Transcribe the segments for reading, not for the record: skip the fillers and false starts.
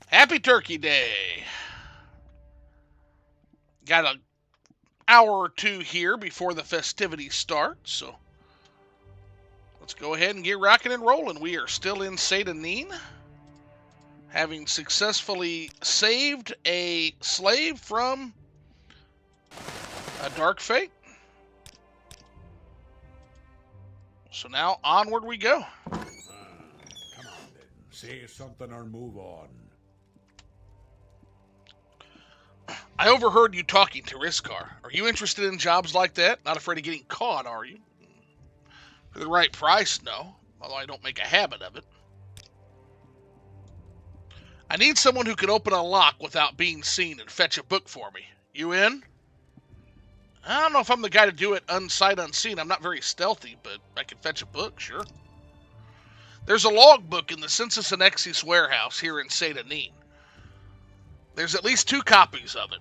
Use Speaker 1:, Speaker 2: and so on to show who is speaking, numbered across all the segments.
Speaker 1: Happy Turkey Day. Got an hour or two here before the festivities start, so let's go ahead and get rocking and rolling. We are still in Satanin, having successfully saved a slave from a dark fate. So now onward we go.
Speaker 2: Come on then, say something or move on.
Speaker 1: I overheard you talking to Riskar. Are you interested in jobs like that? Not afraid of getting caught, are you? For the right price, no. Although I don't make a habit of it. I need someone who can open a lock without being seen and fetch a book for me. You in? I don't know if I'm the guy to do it unsight unseen. I'm not very stealthy, but I can fetch a book, sure. There's a log book in the Census and Exis warehouse here in Satanin. There's at least 2 copies of it.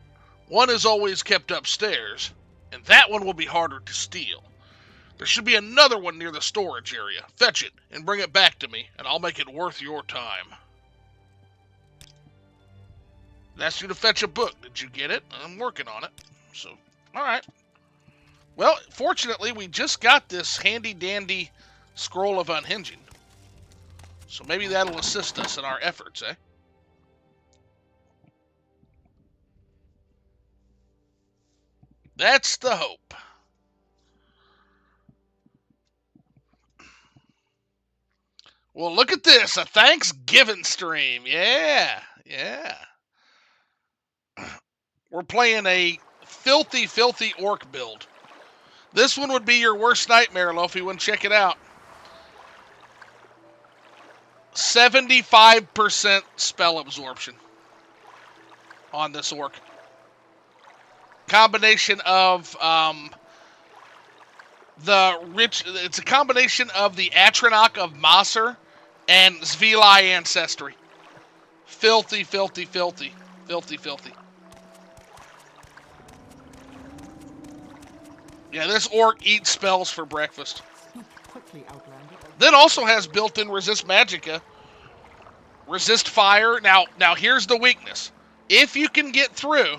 Speaker 1: One is always kept upstairs, and that one will be harder to steal. There should be another one near the storage area. Fetch it and bring it back to me, and I'll make it worth your time. I asked you to fetch a book. Did you get it? I'm working on it. So, alright. Well, fortunately, we just got this handy-dandy scroll of unhinging. So maybe that'll assist us in our efforts, eh? That's the hope. Well, look at this. A Thanksgiving stream. Yeah. Yeah. We're playing a filthy, filthy orc build. This one would be your worst nightmare, Lofi. Wouldn't check it out. 75% spell absorption on this orc. Combination of it's a combination of the Atronach of Maser and Zvili ancestry. Filthy, filthy, filthy. Filthy, filthy. Yeah, this orc eats spells for breakfast. Then also has built-in resist magicka, resist fire. Now here's the weakness. If you can get through,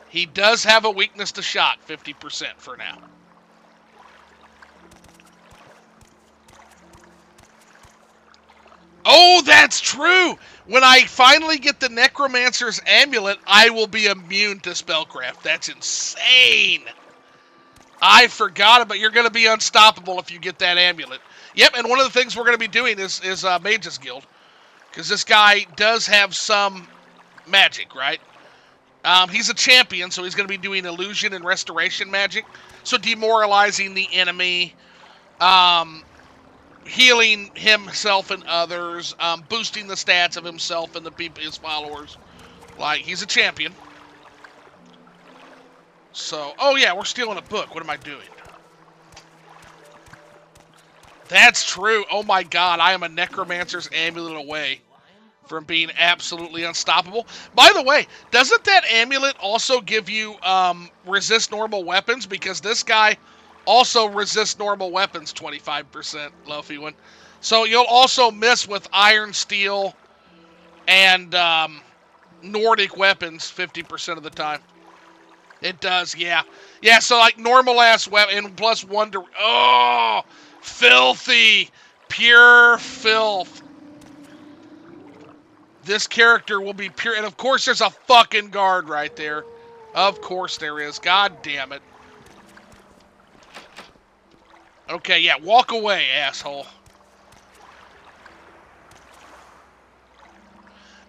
Speaker 1: he does have a weakness to shock, 50% for now. Oh, that's true! When I finally get the Necromancer's Amulet, I will be immune to spellcraft. That's insane! I forgot about it. You're going to be unstoppable if you get that amulet. Yep, and one of the things we're going to be doing is Mage's Guild. Because this guy does have some magic, right? He's a champion, so he's going to be doing illusion and restoration magic. So demoralizing the enemy, healing himself and others, boosting the stats of himself and the people, his followers. Like, he's a champion. So, oh yeah, we're stealing a book. What am I doing? That's true. Oh my god, I am a Necromancer's Amulet away from being absolutely unstoppable. By the way, doesn't that amulet also give you resist normal weapons? Because this guy also resists normal weapons 25%, Luffy one. So you'll also miss with iron, steel, and Nordic weapons 50% of the time. It does, yeah. Yeah, so like normal-ass weapon, plus 1 to... Oh! Filthy! Pure filth. This character will be pure... And of course there's a fucking guard right there. Of course there is. God damn it. Okay, yeah, walk away, asshole.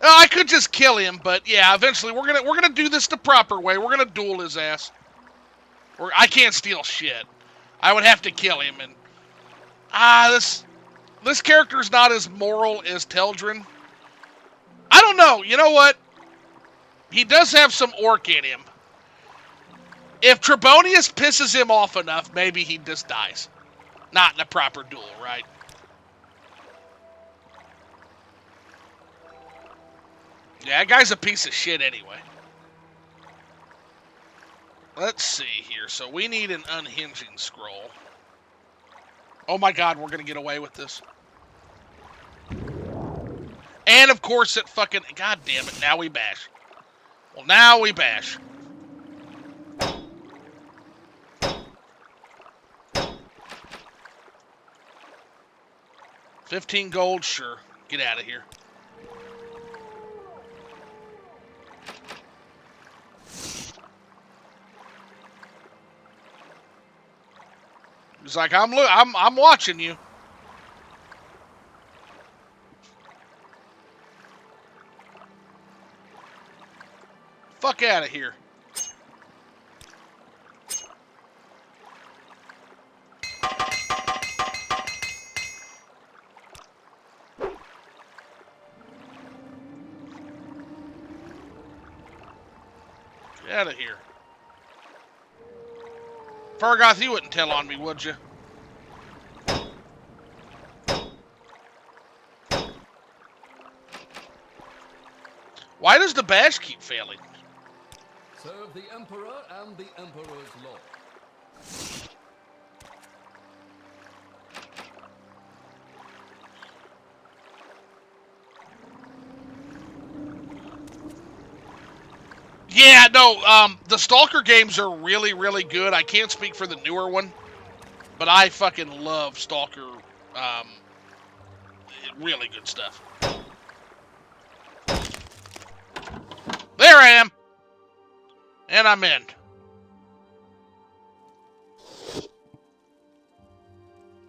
Speaker 1: I could just kill him, but yeah, eventually we're gonna do this the proper way. We're gonna duel his ass. I can't steal shit. I would have to kill him, and this character's not as moral as Teldrin. I don't know. You know what? He does have some orc in him. If Trebonius pisses him off enough, maybe he just dies. Not in a proper duel, right? Yeah, that guy's a piece of shit anyway. Let's see here. So we need an unhinging scroll. Oh my god, we're going to get away with this. And of course it fucking... God damn it, now we bash. Well, now we bash. $15 gold, sure. Get out of here. He's like, I'm watching you. Fuck out of here. Get out of here. Fargoth, you wouldn't tell on me, would you? Why does the bash keep failing?
Speaker 3: Serve the Emperor and the Emperor's law.
Speaker 1: Yeah, no, the Stalker games are really, really good. I can't speak for the newer one, but I fucking love Stalker. Really good stuff. There I am! And I'm in.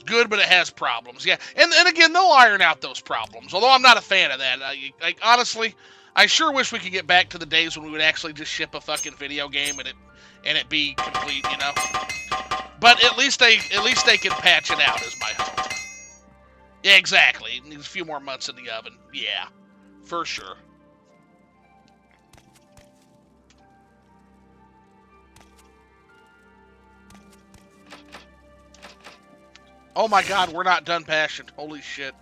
Speaker 1: Good, but it has problems. Yeah, and again, they'll iron out those problems, although I'm not a fan of that. Honestly, I sure wish we could get back to the days when we would actually just ship a fucking video game and it be complete, you know. But at least they can patch it out, is my hope. Yeah, exactly. It needs a few more months in the oven. Yeah, for sure. Oh my god, we're not done passion. Holy shit.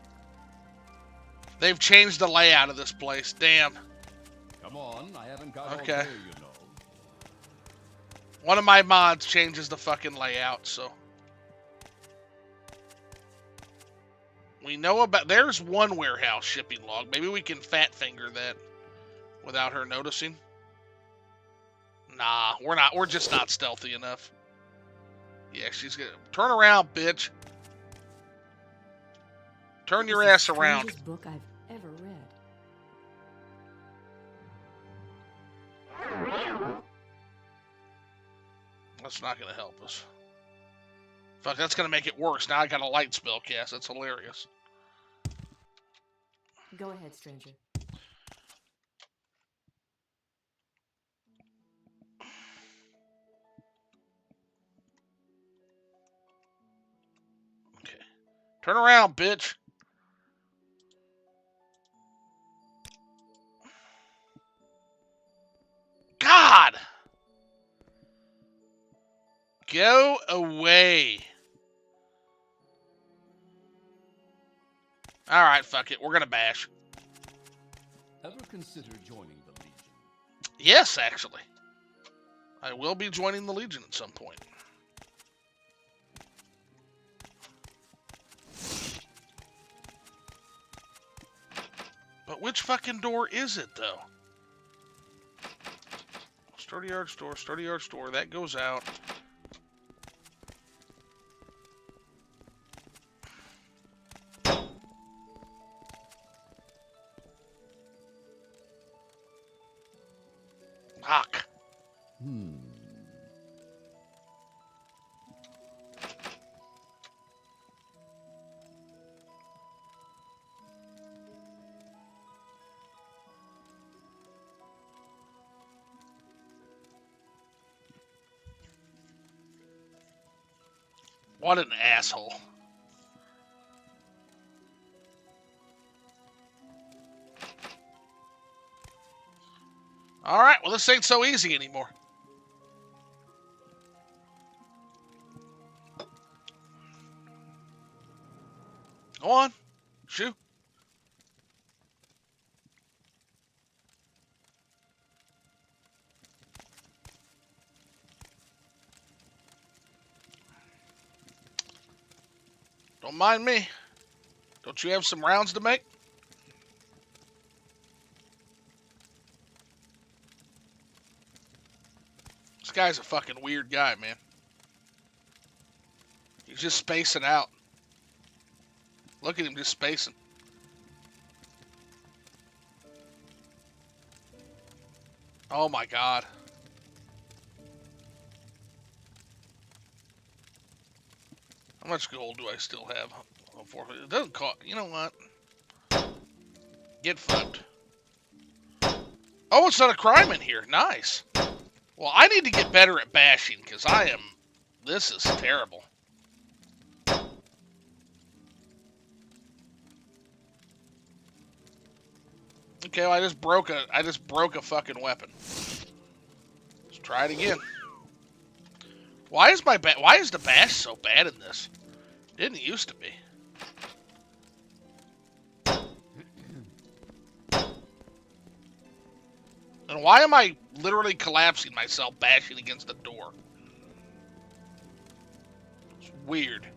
Speaker 1: They've changed the layout of this place. Damn.
Speaker 3: Come on, I haven't got
Speaker 1: Okay.
Speaker 3: all day, you know.
Speaker 1: One of my mods changes the fucking layout, so. We know about... There's one warehouse shipping log. Maybe we can fat finger that without her noticing. Nah, we're not. We're just not stealthy enough. Yeah, she's gonna... Turn around, bitch. Turn your ass around.
Speaker 4: This is the strangest book I've ever read.
Speaker 1: That's not going to help us. Fuck, that's going to make it worse. Now I got a light spell cast. That's hilarious.
Speaker 4: Go ahead, stranger.
Speaker 1: Okay. Turn around, bitch. God! Go away. Alright, fuck it. We're gonna bash.
Speaker 3: Ever consider joining the Legion?
Speaker 1: Yes, actually. I will be joining the Legion at some point. But which fucking door is it, though? Sturdy yard store, that goes out. Fuck. What an asshole. Alright, well this ain't so easy anymore. Go on. Shoot. Don't mind me. Don't you have some rounds to make? guy's a fucking weird guy, man. He's just spacing out. Look at him just spacing. Oh my god. How much gold do I still have? Oh, it doesn't cost. You know what? Get fucked. Oh, it's not a crime in here. Nice. Well, I need to get better at bashing because this is terrible. Okay, well, I just broke a fucking weapon. Let's try it again. Why is the bash so bad in this? Didn't used to be. And why am I literally collapsing myself bashing against the door? It's weird.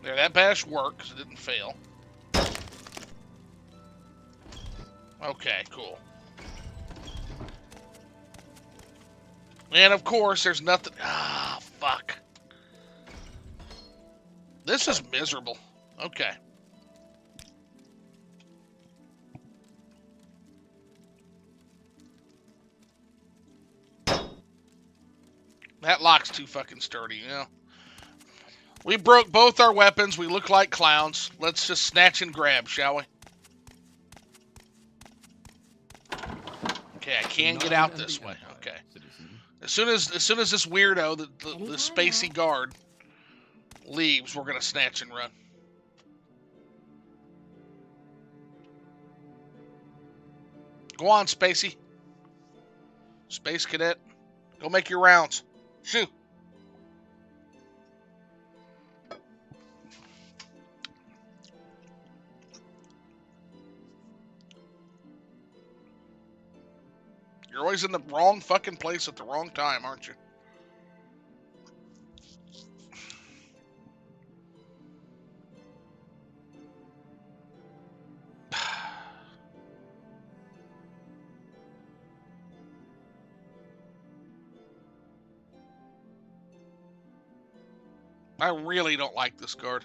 Speaker 1: There, that bash worked because it didn't fail. Okay, cool. And of course, there's nothing. Ah, fuck. This is miserable. Okay. That lock's too fucking sturdy, you know. We broke both our weapons. We look like clowns. Let's just snatch and grab, shall we? Okay, I can get out this way. Okay. As soon as this weirdo, the spacey guard, leaves, we're gonna snatch and run. Go on, Spacey. Space Cadet. Go make your rounds. Shoot. You're always in the wrong fucking place at the wrong time, aren't you? I really don't like this guard.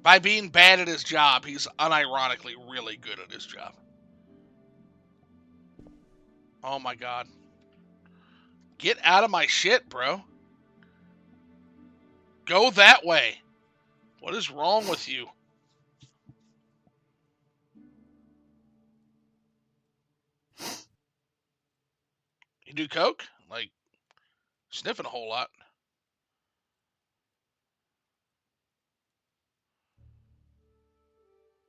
Speaker 1: By being bad at his job, he's unironically really good at his job. Oh my god. Get out of my shit, bro. Go that way. What is wrong with you? You do coke? Like, sniffing a whole lot.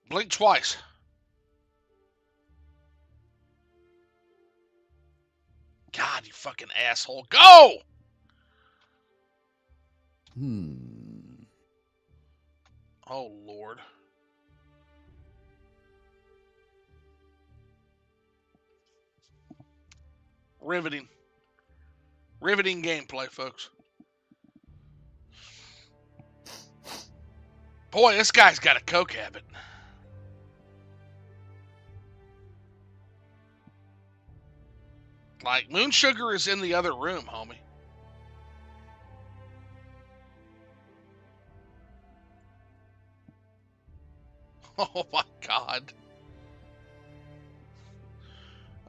Speaker 1: Blink twice. God, you fucking asshole. Go! Oh, Lord. Riveting. Riveting gameplay, folks. Boy, this guy's got a coke habit. Like, Moon Sugar is in the other room, homie. Oh my god.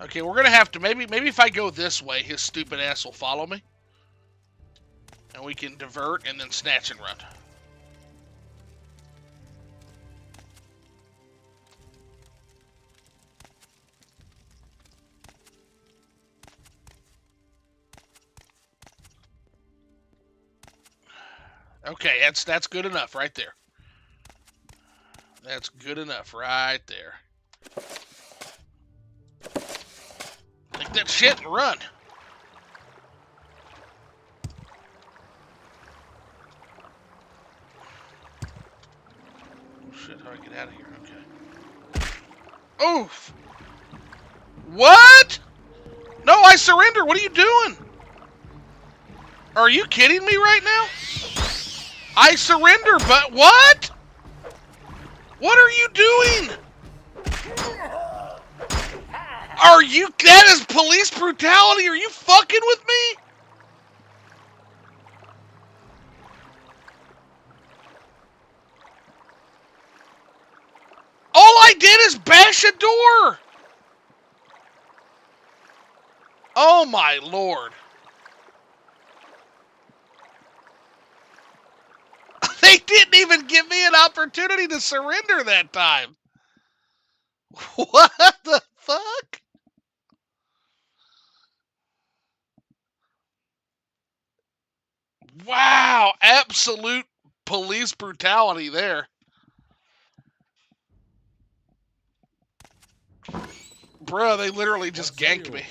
Speaker 1: Okay, we're gonna have to maybe if I go this way, his stupid ass will follow me. And we can divert and then snatch and run. Okay, that's good enough right there. That's good enough right there. Take that shit and run. Oh shit, how do I get out of here? Okay. Oof! What? No, I surrender. What are you doing? Are you kidding me right now? I surrender, but what? What are you doing? That is police brutality. Are you fucking with me? All I did is bash a door. Oh my lord. They didn't even give me an opportunity to surrender that time. What the fuck? Wow, absolute police brutality there. Bruh, they literally just ganked me.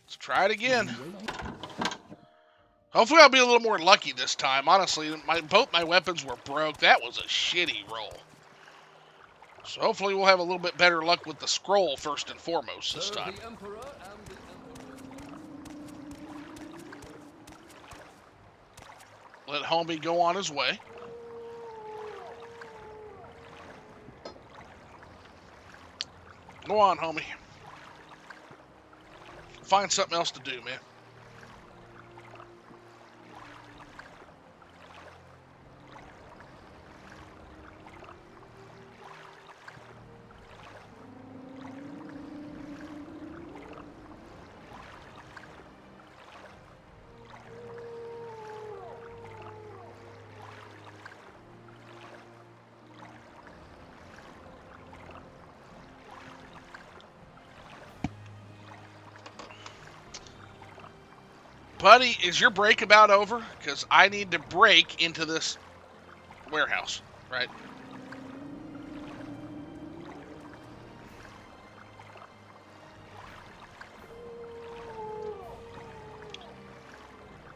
Speaker 1: Let's try it again. Hopefully I'll be a little more lucky this time. Honestly, both my weapons were broke. That was a shitty roll. So hopefully we'll have a little bit better luck with the scroll first and foremost this time.
Speaker 3: The Emperor and the
Speaker 1: Let homie go on his way. Go on, homie. Find something else to do, man. Buddy, is your break about over? Because I need to break into this warehouse, right?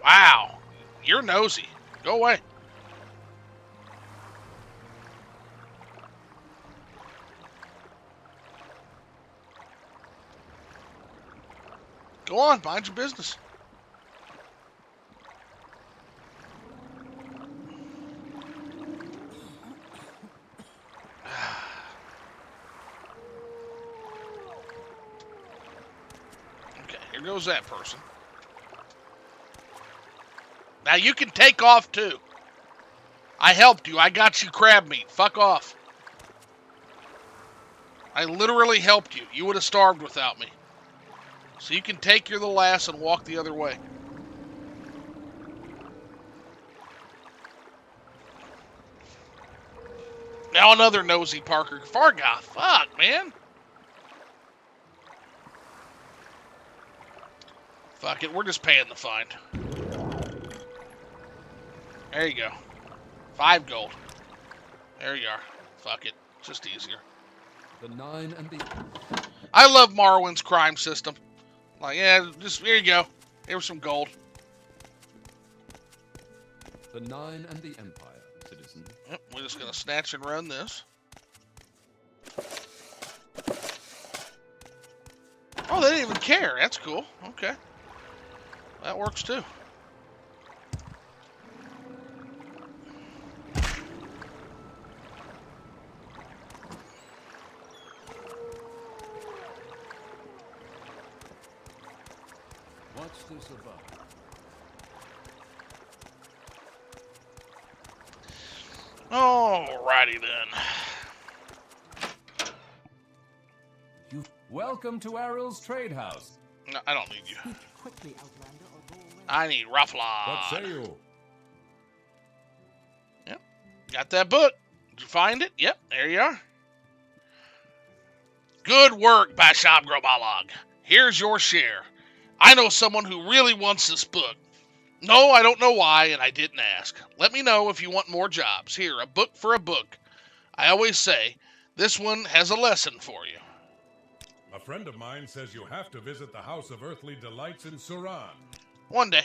Speaker 1: Wow, you're nosy. Go away. Go on, mind your business. Here goes that person. Now you can take off too. I helped you. I got you crab meat. Fuck off. I literally helped you. You would have starved without me. So you can take your little ass and walk the other way. Now another nosy Parker. Fargoth. Fuck, man. Fuck it, we're just paying the fine. There you go. 5 gold. There you are. Fuck it. Just easier.
Speaker 3: The 9 and the...
Speaker 1: I love Morrowind's crime system. Like, yeah, just, here you go. Here's some gold.
Speaker 3: The 9 and the Empire, citizen.
Speaker 1: Yep, we're just gonna snatch and run this. Oh, they didn't even care. That's cool. Okay. That works too.
Speaker 3: What's this about?
Speaker 1: Alrighty then.
Speaker 3: Welcome to Aril's Trade House.
Speaker 1: No, I don't need you.
Speaker 4: Speak quickly, Outlander, or go away.
Speaker 1: I need Rufflon.
Speaker 2: What say you?
Speaker 1: Yep. Got that book. Did you find it? Yep, there you are. Good work, Bashab Grobalog. Here's your share. I know someone who really wants this book. No, I don't know why, and I didn't ask. Let me know if you want more jobs. Here, a book for a book. I always say, this one has a lesson for you.
Speaker 2: A friend of mine says you have to visit the House of Earthly Delights in Suran.
Speaker 1: One day.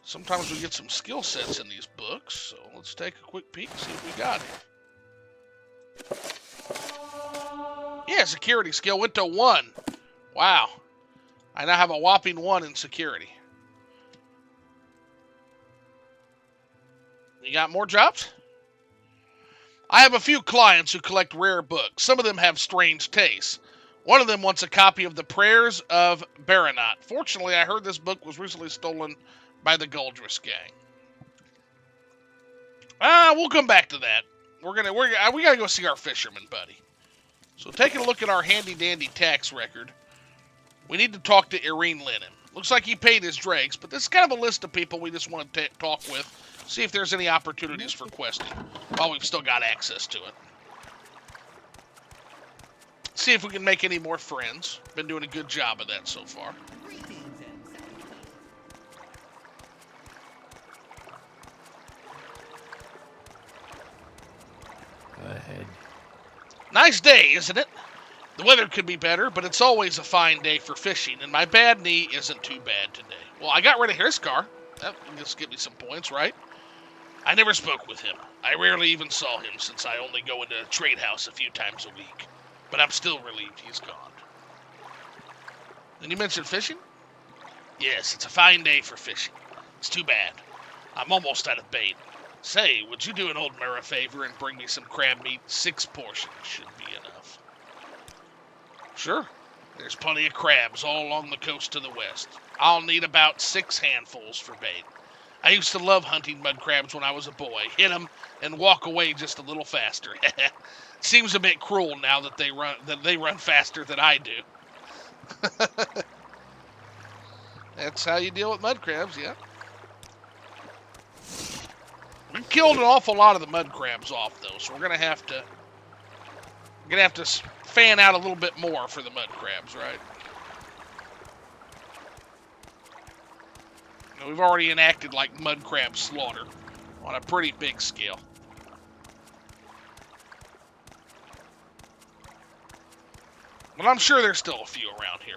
Speaker 1: Sometimes we get some skill sets in these books, so let's take a quick peek and see what we got here. Yeah, security skill went to 1. Wow. I now have a whopping 1 in security. You got more jobs? I have a few clients who collect rare books. Some of them have strange tastes. One of them wants a copy of the Prayers of Baronot. Fortunately, I heard this book was recently stolen by the Goldress gang. We'll come back to that. We gotta go see our fisherman buddy. So taking a look at our handy-dandy tax record, we need to talk to Irene Lennon. Looks like he paid his dregs, but this is kind of a list of people we just want to talk with, see if there's any opportunities for questing while we've still got access to it. See if we can make any more friends. Been doing a good job of that so far.
Speaker 3: Go ahead.
Speaker 1: Nice day, isn't it? The weather could be better, but it's always a fine day for fishing, and my bad knee isn't too bad today. Well, I got rid of his car. That will just give me some points, right? I never spoke with him. I rarely even saw him, since I only go into the trade house a few times a week. But I'm still relieved he's gone. Then you mentioned fishing? Yes, it's a fine day for fishing. It's too bad. I'm almost out of bait. Say, would you do an old Mara a favor and bring me some crab meat? 6 portions should be enough. Sure. There's plenty of crabs all along the coast to the west. I'll need about 6 handfuls for bait. I used to love hunting mud crabs when I was a boy. Hit them and walk away just a little faster. Seems a bit cruel now that they run faster than I do. That's how you deal with mud crabs, yeah. We killed an awful lot of the mud crabs off, though, so we're gonna have to fan out a little bit more for the mud crabs, right? Now, we've already enacted like mud crab slaughter on a pretty big scale. But I'm sure there's still a few around here.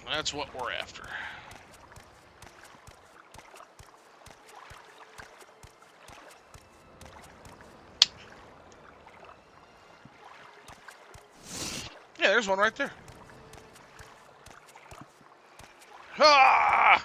Speaker 1: That's what we're after. Yeah, there's one right there. Ah!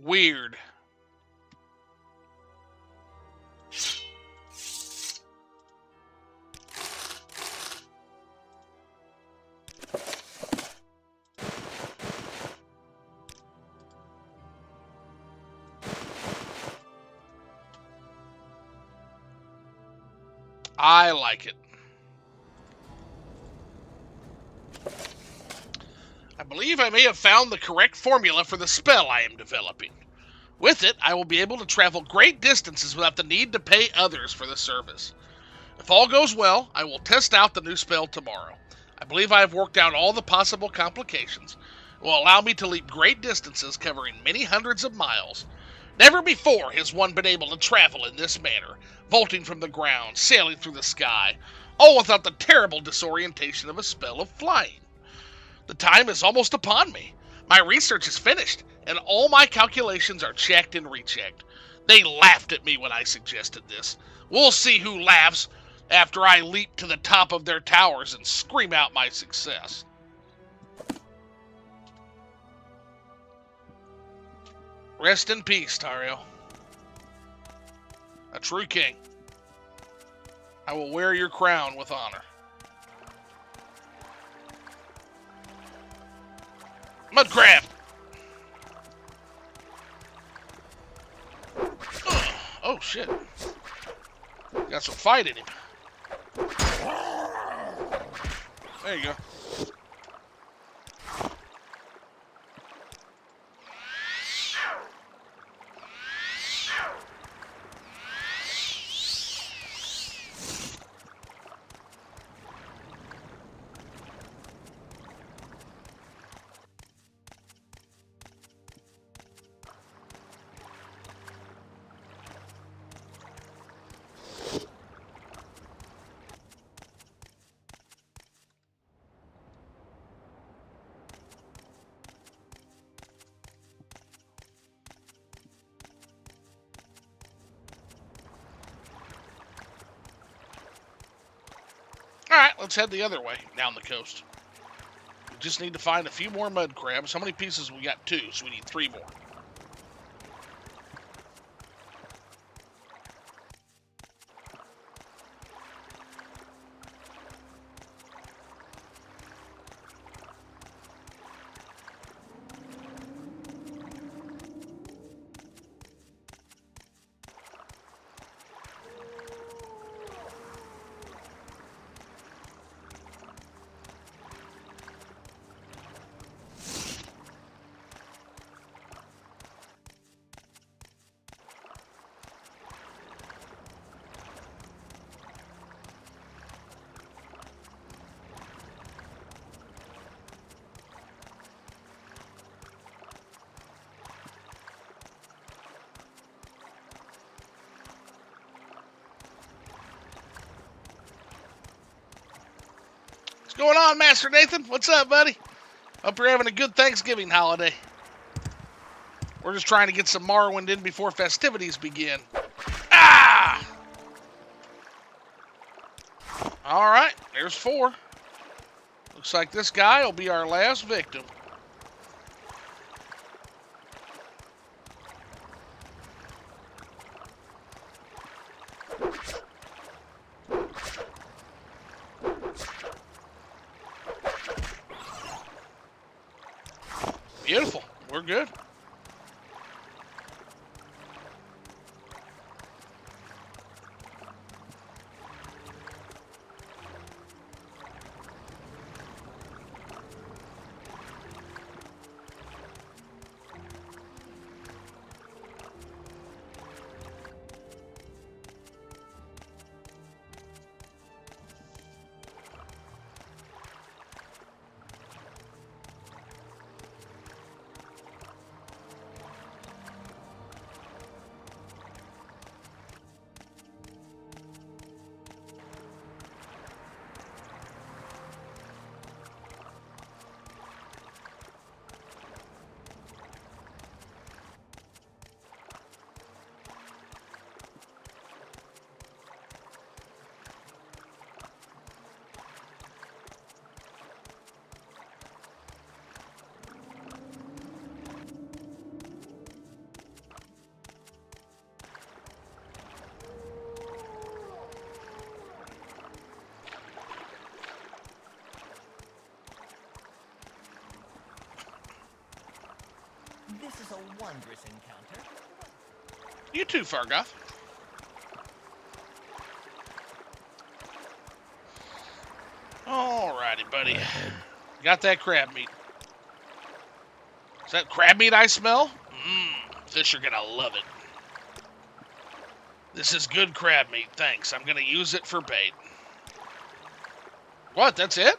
Speaker 1: Weird. I like it. I believe I may have found the correct formula for the spell I am developing. With it, I will be able to travel great distances without the need to pay others for the service. If all goes well, I will test out the new spell tomorrow. I believe I have worked out all the possible complications. It will allow me to leap great distances covering many hundreds of miles. Never before has one been able to travel in this manner, vaulting from the ground, sailing through the sky, all without the terrible disorientation of a spell of flying. The time is almost upon me. My research is finished, and all my calculations are checked and rechecked. They laughed at me when I suggested this. We'll see who laughs after I leap to the top of their towers and scream out my success. Rest in peace, Tario. A true king. I will wear your crown with honor. Mud crab! Oh, shit. Got some fight in him. There you go. let's head the other way, down the coast. We just need to find a few more mud crabs. How many pieces? We got 2, so we need 3 more. What's going on, Master Nathan? What's up, buddy? Hope you're having a good Thanksgiving holiday. We're just trying to get some Morrowind in before festivities begin. Ah! Alright, there's 4. Looks like this guy will be our last victim. Beautiful. We're good.
Speaker 5: This is a wondrous encounter.
Speaker 1: You too, Fargoth. Alrighty, buddy. Got that crab meat. Is that crab meat I smell? Fish are gonna love it. This is good crab meat, thanks. I'm gonna use it for bait. What, that's it?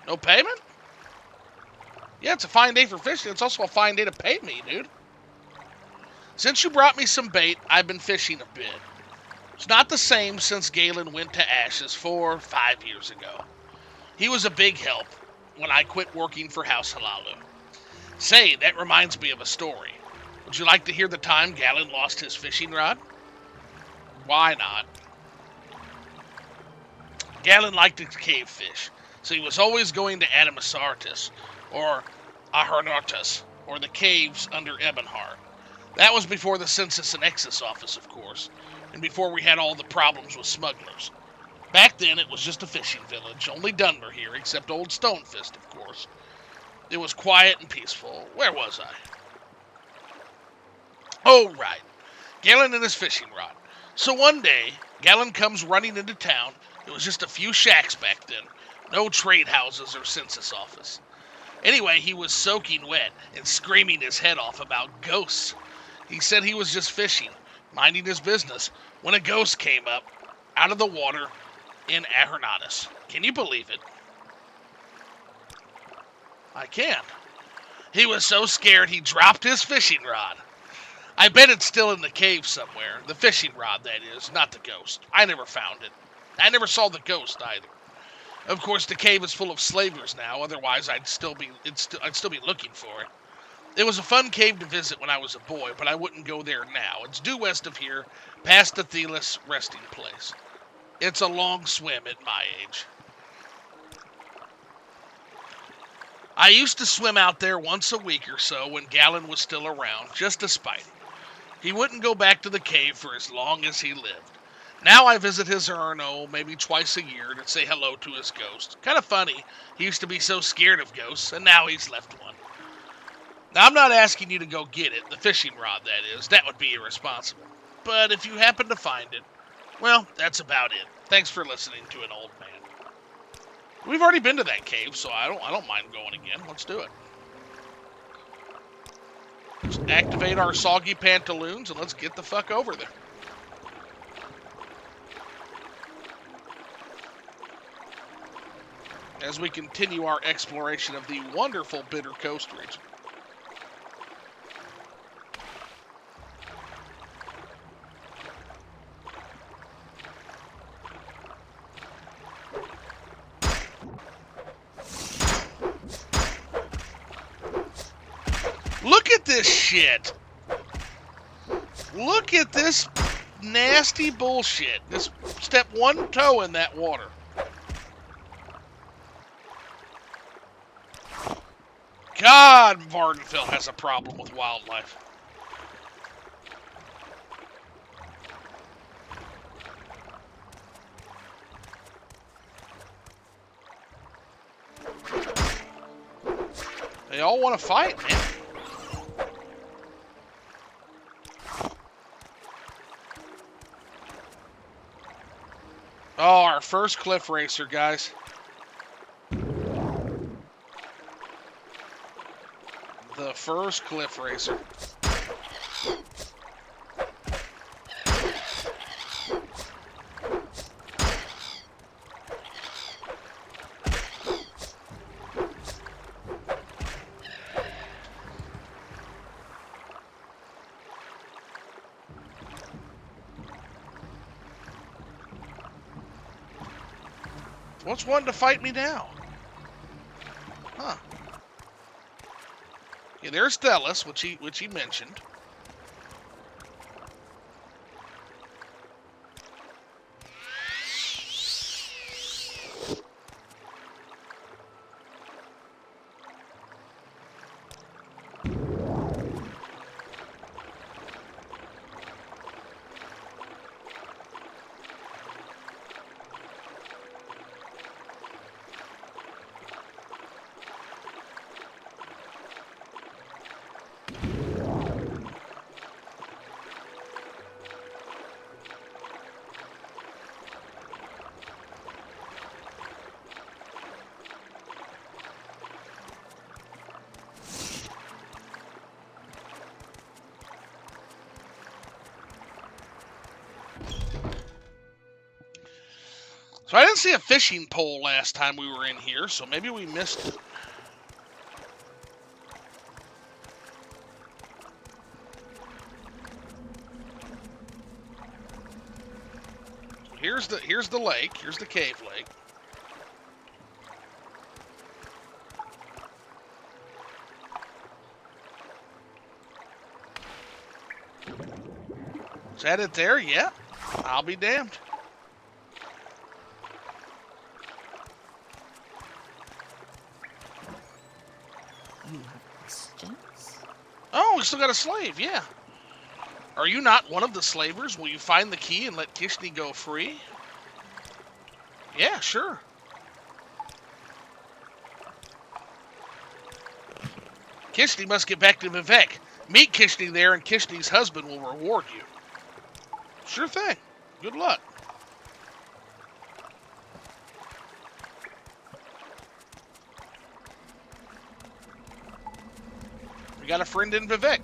Speaker 1: No payment? Yeah, it's a fine day for fishing. It's also a fine day to pay me, dude. Since you brought me some bait, I've been fishing a bit. It's not the same since Galen went to Ashes 4 or 5 years ago. He was a big help when I quit working for House Halalu. Say, that reminds me of a story. Would you like to hear the time Galen lost his fishing rod? Why not? Galen liked to cave fish, so he was always going to Adamasartus, or Ahornortus, or the caves under Ebonheart. That was before the Census and Excess Office, of course, and before we had all the problems with smugglers. Back then, it was just a fishing village, only Dunmer here, except old Stonefist, of course. It was quiet and peaceful. Where was I? Oh, right. Galen and his fishing rod. So one day, Galen comes running into town. It was just a few shacks back then. No trade houses or census office. Anyway, he was soaking wet and screaming his head off about ghosts. He said he was just fishing, minding his business, when a ghost came up out of the water in Ahornortus. Can you believe it? I can. He was so scared he dropped his fishing rod. I bet it's still in the cave somewhere. The fishing rod, that is, not the ghost. I never found it. I never saw the ghost either. Of course, the cave is full of slavers now. Otherwise, I'd still be looking for it. It was a fun cave to visit when I was a boy, but I wouldn't go there now. It's due west of here, past the Thelis resting place. It's a long swim at my age. I used to swim out there once a week or so when Gallon was still around, just to spite him. He wouldn't go back to the cave for as long as he lived. Now I visit his urn, maybe twice a year to say hello to his ghost. Kind of funny. He used to be so scared of ghosts, and now he's left one. Now, I'm not asking you to go get it, the fishing rod, that is. That would be irresponsible. But if you happen to find it, well, that's about it. Thanks for listening to an old man. We've already been to that cave, so I don't mind going again. Let's do it. Let's activate our soggy pantaloons and let's get the fuck over there. As we continue our exploration of the wonderful Bitter Coast region. Look at this shit. Look at this nasty bullshit. Just step one toe in that water. God, Vardenville has a problem with wildlife. They all want to fight, man. Oh, our first cliff racer, guys. The first cliff racer. What's wanting to fight me now? Huh. Yeah, there's Stellus, which he mentioned. So I didn't see a fishing pole last time we were in here, so maybe we missed it. Here's the lake. Here's the cave lake. Is that it there? Yeah. I'll be damned.
Speaker 4: You have questions?
Speaker 1: Oh, we still got a slave, yeah. Are you not one of the slavers? Will you find the key and let Kishni go free? Yeah, sure. Kishni must get back to Vivek. Meet Kishni there, and Kishni's husband will reward you. Sure thing. Good luck. We got a friend in Vivek.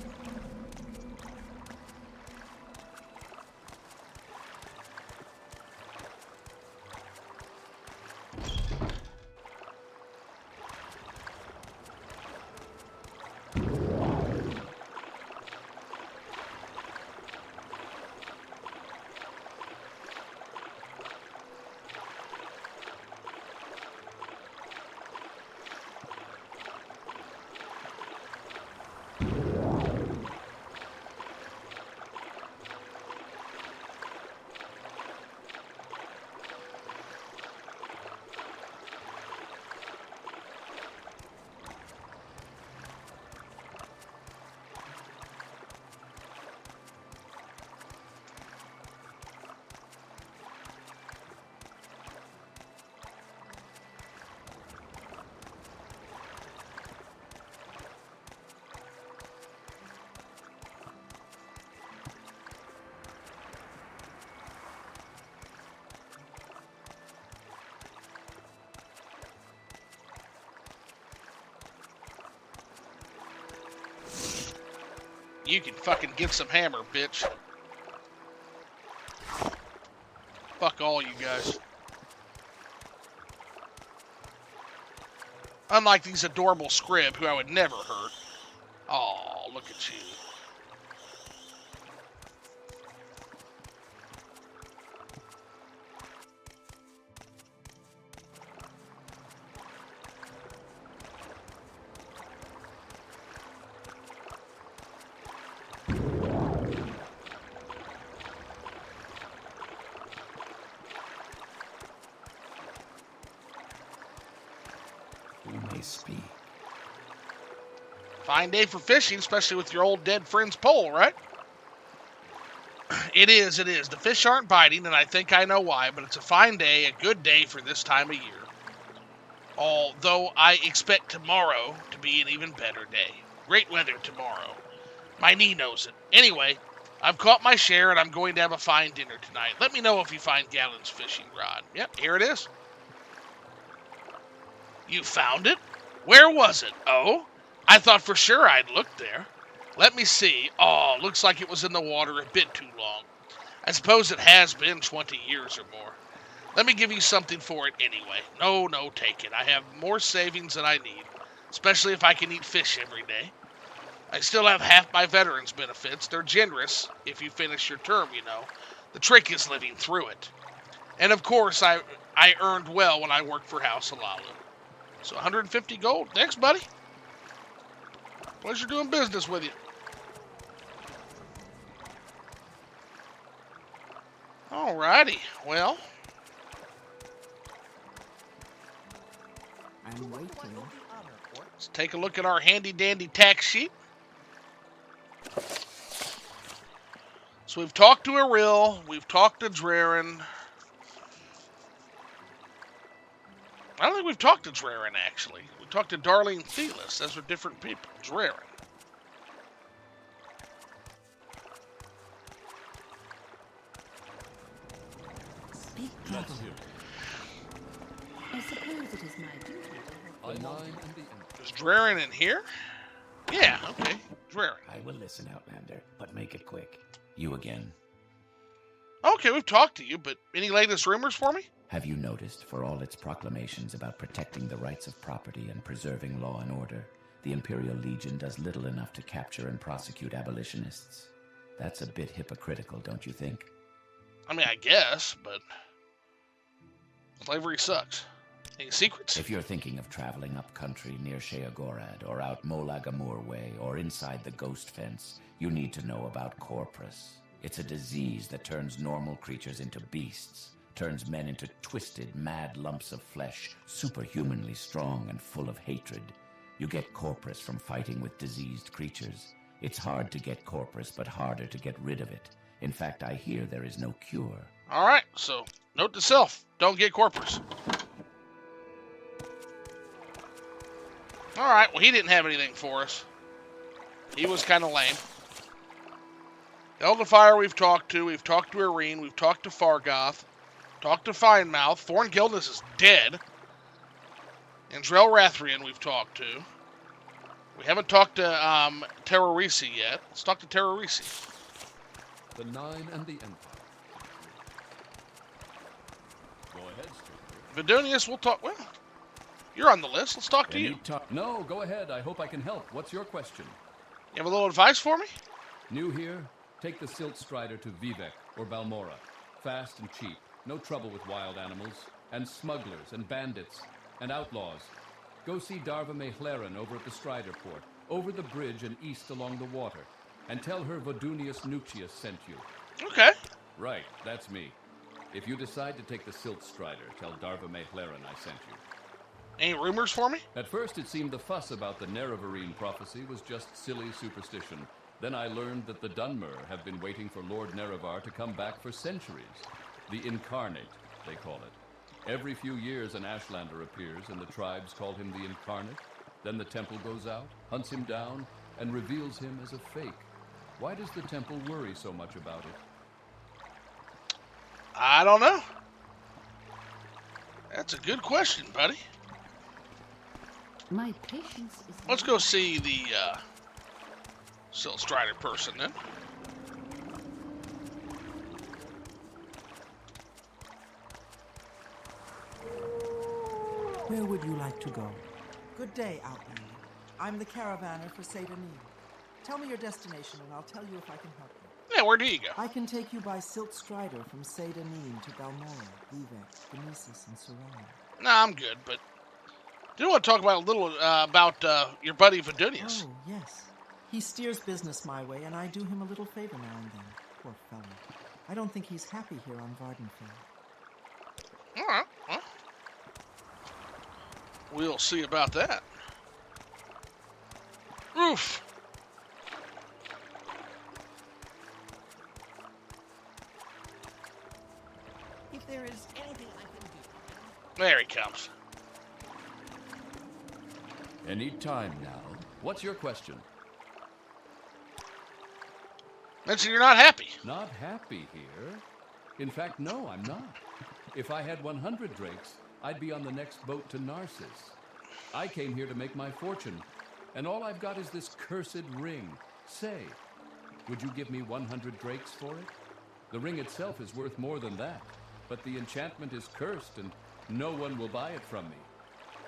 Speaker 1: You can fucking get some hammer, bitch. Fuck all you guys. Unlike these adorable scrib who I would never hurt. Oh, look at you.
Speaker 6: Who may speak?
Speaker 1: Fine day for fishing, especially with your old dead friend's pole, right? It is, it is. The fish aren't biting, and I think I know why, but it's a fine day, a good day for this time of year. Although I expect tomorrow to be an even better day. Great weather tomorrow. My knee knows it. Anyway, I've caught my share, and I'm going to have a fine dinner tonight. Let me know if you find Gallon's fishing rod. Yep, here it is. You found it? Where was it? Oh? I thought for sure I'd looked there. Let me see. Oh, looks like it was in the water a bit too long. I suppose it has been 20 years or more. Let me give you something for it anyway. No, take it. I have more savings than I need, especially if I can eat fish every day. I still have half my veterans' benefits. They're generous if you finish your term, you know. The trick is living through it. And of course, I earned well when I worked for House Alalu. So 150 gold. Thanks, buddy. Pleasure doing business with you. Alrighty, well.
Speaker 4: I'm waiting.
Speaker 1: Let's take a look at our handy-dandy tax sheet. So we've talked to Eril, we've talked to Draren. I don't think we've talked to Draren, actually. We talked to Darlene Thelis. Those are different people. Draren.
Speaker 4: Speak
Speaker 3: Let's
Speaker 4: now.
Speaker 3: hear it.
Speaker 4: I suppose it is my duty to help
Speaker 3: The
Speaker 4: you.
Speaker 3: nine and the emperor.
Speaker 1: Is Draren in here? Yeah, okay. Draren.
Speaker 6: I will listen, Outlander, but make it quick. You again.
Speaker 1: Okay, we've talked to you, but any latest rumors for me?
Speaker 6: Have you noticed, for all its proclamations about protecting the rights of property and preserving law and order, the Imperial Legion does little enough to capture and prosecute abolitionists? That's a bit hypocritical, don't you think?
Speaker 1: I mean, I guess, but slavery sucks. Any secrets?
Speaker 6: If you're thinking of traveling up country near Sheagorad, or out Molagamur way, or inside the Ghost Fence, you need to know about Corpus. It's a disease that turns normal creatures into beasts, turns men into twisted, mad lumps of flesh, superhumanly strong and full of hatred. You get Corpus from fighting with diseased creatures. It's hard to get Corpus, but harder to get rid of it. In fact, I hear there is no cure.
Speaker 1: All right, so note to self, don't get Corpus. All right, well, he didn't have anything for us. He was kind of lame. Eldafire we've talked to Irene, we've talked to Fargoth, talked to Finemouth. Thorn Gildness is dead. And Drell Rathrian we've talked to. We haven't talked to Terrorisi yet. Let's talk to Terrorisi.
Speaker 3: The nine and the empire. Go ahead, stranger.
Speaker 1: Vidunius, we'll talk. Well, you're on the list. Let's talk to you.
Speaker 3: No, go ahead. I hope I can help. What's your question?
Speaker 1: You have a little advice for me?
Speaker 3: New here? Take the Silt Strider to Vivek or Balmora. Fast and cheap. No trouble with wild animals. And smugglers and bandits. And outlaws. Go see Darva Mehlaren over at the Strider Port. Over the bridge and east along the water. And tell her Vodunius Nucius sent you.
Speaker 1: Okay.
Speaker 3: Right, that's me. If you decide to take the Silt Strider, tell Darva Mehlaren I sent you.
Speaker 1: Any rumors for me?
Speaker 3: At first, it seemed the fuss about the Nerevarine prophecy was just silly superstition. Then I learned that the Dunmer have been waiting for Lord Nerevar to come back for centuries. The Incarnate, they call it. Every few years, an Ashlander appears, and the tribes call him the Incarnate. Then the temple goes out, hunts him down, and reveals him as a fake. Why does the temple worry so much about it?
Speaker 1: I don't know. That's a good question, buddy.
Speaker 4: My patience is.
Speaker 1: Let's go see the Still Strider person then.
Speaker 7: Where would you like to go? Good day, Outlander. I'm the caravaner for Seydanin. Tell me your destination and I'll tell you if I can help you.
Speaker 1: Yeah, where do you go?
Speaker 7: I can take you by Silt Strider from Seydanin to Balmora, Vivek, Genesis, and Saran.
Speaker 1: Nah, I'm good, but I do want to talk about a little about your buddy Vidunius.
Speaker 7: Oh, yes. He steers business my way, and I do him a little favor now and then. Poor fellow. I don't think he's happy here on Vardenfell.
Speaker 1: All right, well, we'll see about that. Oof.
Speaker 5: If there is anything I can do.
Speaker 1: There he comes.
Speaker 3: Any time now. What's your question?
Speaker 1: Mention you're not happy.
Speaker 3: Not happy here? In fact, no, I'm not. If I had 100 drakes, I'd be on the next boat to Narcissus. I came here to make my fortune, and all I've got is this cursed ring. Say, would you give me 100 drakes for it? The ring itself is worth more than that, but the enchantment is cursed, and no one will buy it from me.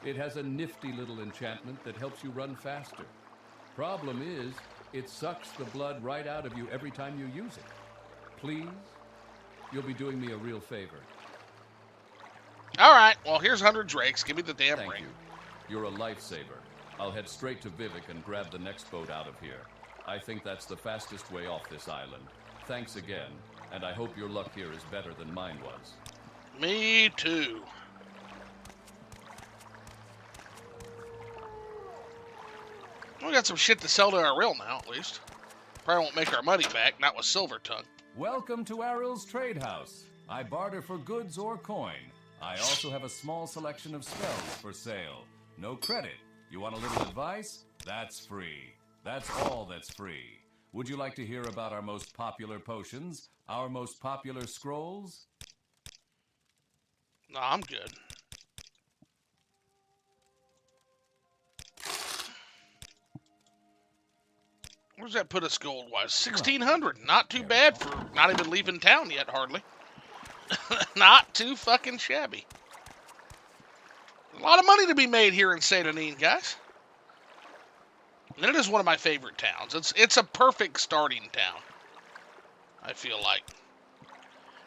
Speaker 3: It has a nifty little enchantment that helps you run faster. Problem is, it sucks the blood right out of you every time you use it. Please? You'll be doing me a real favor.
Speaker 1: All right, well, here's 100 drakes. Give me the damn
Speaker 3: Thank
Speaker 1: ring.
Speaker 3: you. You're a lifesaver. I'll head straight to Vivek and grab the next boat out of here. I think that's the fastest way off this island. Thanks again, and I hope your luck here is better than mine was.
Speaker 1: Me too. We got some shit to sell to our real now, at least. Probably won't make our money back, not with Silver Tongue.
Speaker 8: Welcome to Aril's Trade House. I barter for goods or coin. I also have a small selection of spells for sale. No credit. You want a little advice? That's free. That's all that's free. Would you like to hear about our most popular potions? Our most popular scrolls?
Speaker 1: No, I'm good. Where's that put us gold-wise? 1,600. Not too bad for not even leaving town yet, hardly. Not too fucking shabby. A lot of money to be made here in Seydanin, guys. And it is one of my favorite towns. It's a perfect starting town, I feel like.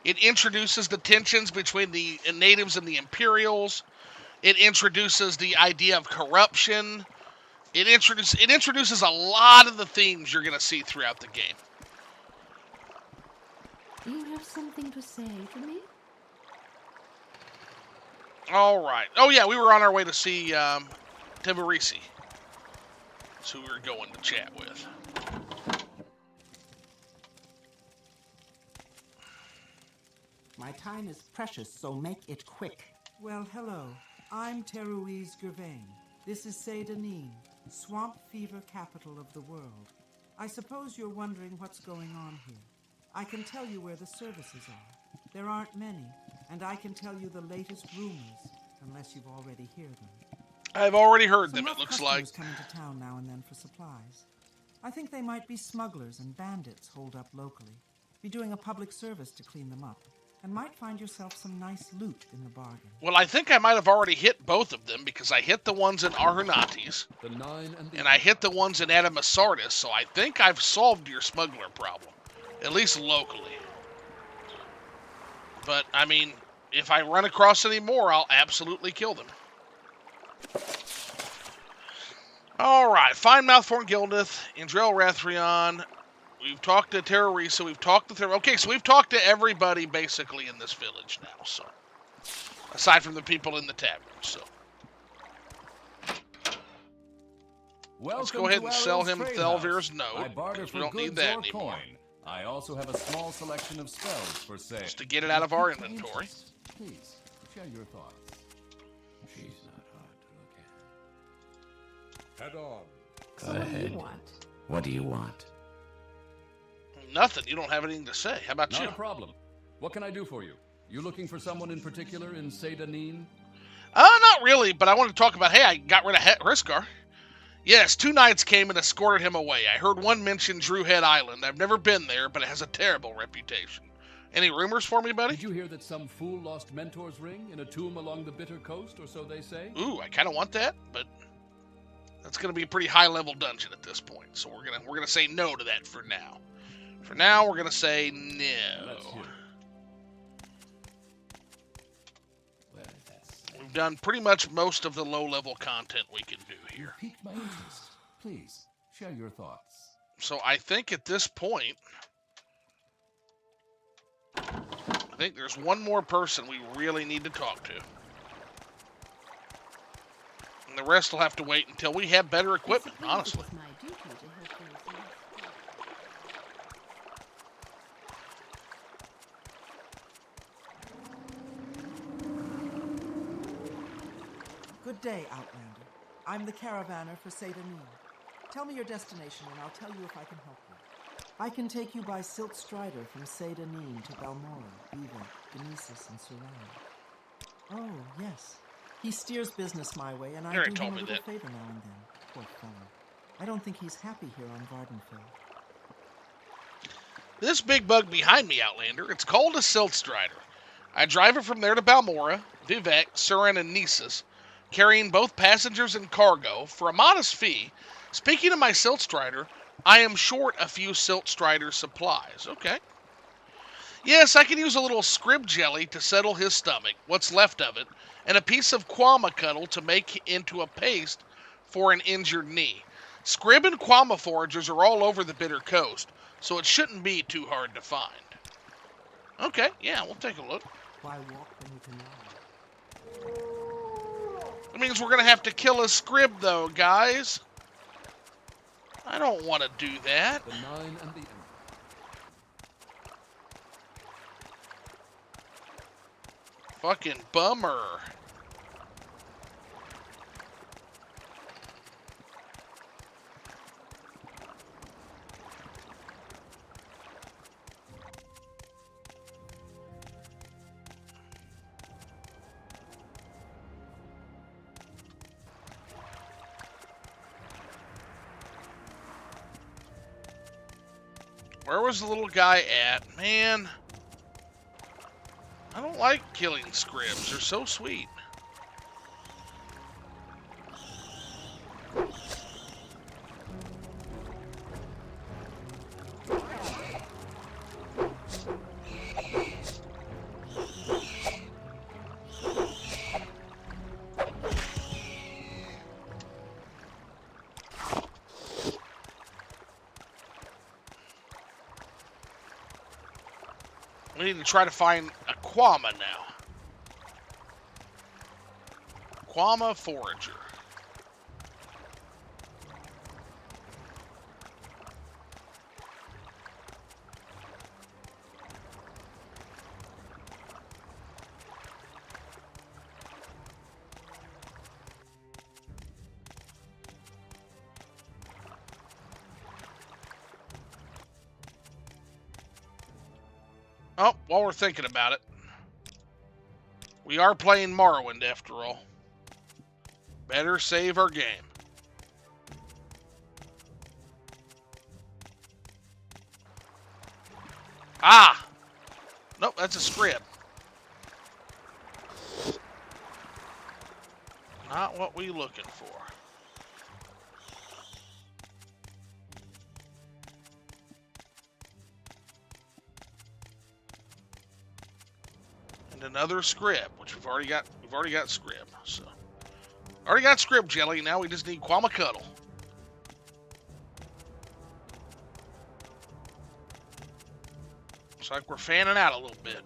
Speaker 1: It introduces the tensions between the natives and the Imperials. It introduces the idea of corruption. It introduces a lot of the themes you're going to see throughout the game.
Speaker 4: Do you have something to say to me?
Speaker 1: All right. Oh, yeah, we were on our way to see Tevarisi. That's who we were going to chat with.
Speaker 7: My time is precious, so make it quick. Well, hello. I'm Teruiz Gervain. This is Seydanin, swamp fever capital of the world. I suppose you're wondering what's going on here. I can tell you where the services are. There aren't many, and I can tell you the latest rumors, unless you've already heard them.
Speaker 1: I've already heard
Speaker 7: Some
Speaker 1: them, it
Speaker 7: rough
Speaker 1: looks like.
Speaker 7: customers come into town now and then for supplies. I think they might be smugglers and bandits holed up locally. Be doing a public service to clean them up, and might find yourself some nice loot in the bargain.
Speaker 1: Well, I think I might have already hit both of them, because I hit the ones in Arhunates,
Speaker 3: The 9 and the
Speaker 1: and I hit the ones in Adamasardis, so I think I've solved your smuggler problem, at least locally. But, I mean, if I run across any more, I'll absolutely kill them. Alright, find Mouthforn Gildeth, Indrel Rathrion. We've talked to Terrorisa, we've talked to okay, so we've talked to everybody basically in this village now, so. Aside from the people in the tavern, so. Let's go ahead and sell him Thelvir's note,
Speaker 8: I barter
Speaker 1: because we
Speaker 8: for
Speaker 1: don't need
Speaker 8: goods
Speaker 1: that
Speaker 8: or
Speaker 1: anymore.
Speaker 8: coin. I also have a small selection of spells for sale.
Speaker 1: Just to get it out of our inventory.
Speaker 3: Please, share your thoughts.
Speaker 6: She's not hard to look at.
Speaker 2: Head on.
Speaker 6: Go
Speaker 4: So what do
Speaker 6: ahead.
Speaker 4: you want?
Speaker 6: What do you want?
Speaker 1: Nothing, you don't have anything to say. How about
Speaker 3: Not
Speaker 1: you?
Speaker 3: a problem. What can I do for you? You looking for someone in particular in Seydanin?
Speaker 1: Not really, but I want to talk about, hey, I got rid of Hriskar. Yes, 2 knights came and escorted him away. I heard one mention Drewhead Island. I've never been there, but it has a terrible reputation. Any rumors for me, buddy?
Speaker 3: Did you hear that some fool lost Mentor's ring in a tomb along the Bitter Coast, or so they say?
Speaker 1: Ooh, I kind of want that, but that's going to be a pretty high-level dungeon at this point. So we're gonna say no to that for now. For now, we're gonna say no.
Speaker 3: Let's hear it.
Speaker 1: We've done pretty much most of the low-level content we can do here.
Speaker 3: Piqued my interest. Please, share your thoughts.
Speaker 1: So I think at this point, I think there's one more person we really need to talk to. And the rest will have to wait until we have better equipment, honestly.
Speaker 4: It's my duty to help those less.
Speaker 7: Good day, Outlander. I'm the caravaner for Seda Neen. Tell me your destination and I'll tell you if I can help you. I can take you by Silt Strider from Seda Neen to Balmora, Viva, Genesis, and Saran. Oh, yes. He steers business my way, and I
Speaker 1: Eric
Speaker 7: do
Speaker 1: told
Speaker 7: him a
Speaker 1: me
Speaker 7: little
Speaker 1: that.
Speaker 7: favor now and then. Poor fellow. I don't think he's happy here on Vardenfell.
Speaker 1: This big bug behind me, Outlander, it's called a Silt Strider. I drive it from there to Balmora, Vivec, Surin, and Nisus, carrying both passengers and cargo for a modest fee. Speaking of my Silt Strider, I am short a few Silt Strider supplies. Okay. Yes, I can use a little scrib jelly to settle his stomach, what's left of it, and a piece of quama cuddle to make into a paste for an injured knee. Scrib and quama foragers are all over the Bitter Coast, so it shouldn't be too hard to find. Okay, yeah, we'll take a look.
Speaker 7: Why walk when you can ride?
Speaker 1: That means we're going to have to kill a scrib, though, guys. I don't want to do that.
Speaker 3: The Nine and the Emperor.
Speaker 1: Fucking bummer. Where was the little guy at? Man, I don't like killing scribs. They're so sweet. We need to try to find a quama now. Quama forager. Oh, while we're thinking about it, we are playing Morrowind after all. Better save our game. Ah! Nope, that's a scrib. Not what we looking for. And another scrib, which we've already got scrib, so already got scrib jelly, now we just need quama cuddle. Looks like we're fanning out a little bit.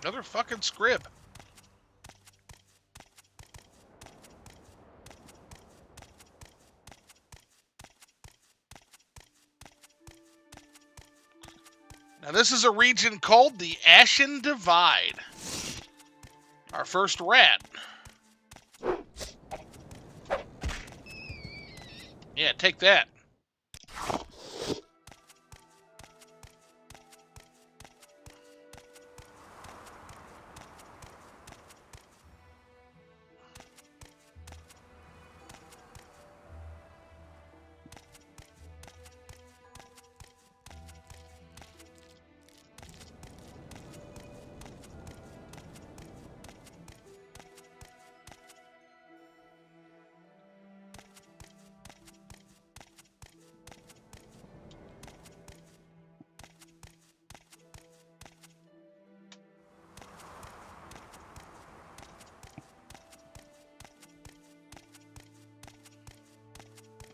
Speaker 1: Another fucking scrib. And this is a region called the Ashen Divide. Our first rat. Yeah, take that.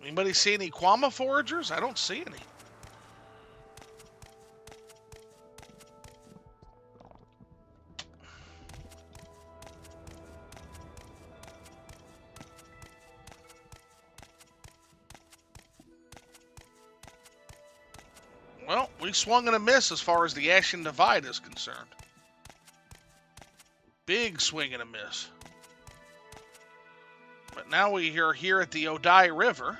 Speaker 1: Anybody see any Quama foragers? I don't see any. Well, we swung and a miss as far as the Ashen Divide is concerned. Big swing and a miss. But now we are here at the Odai River.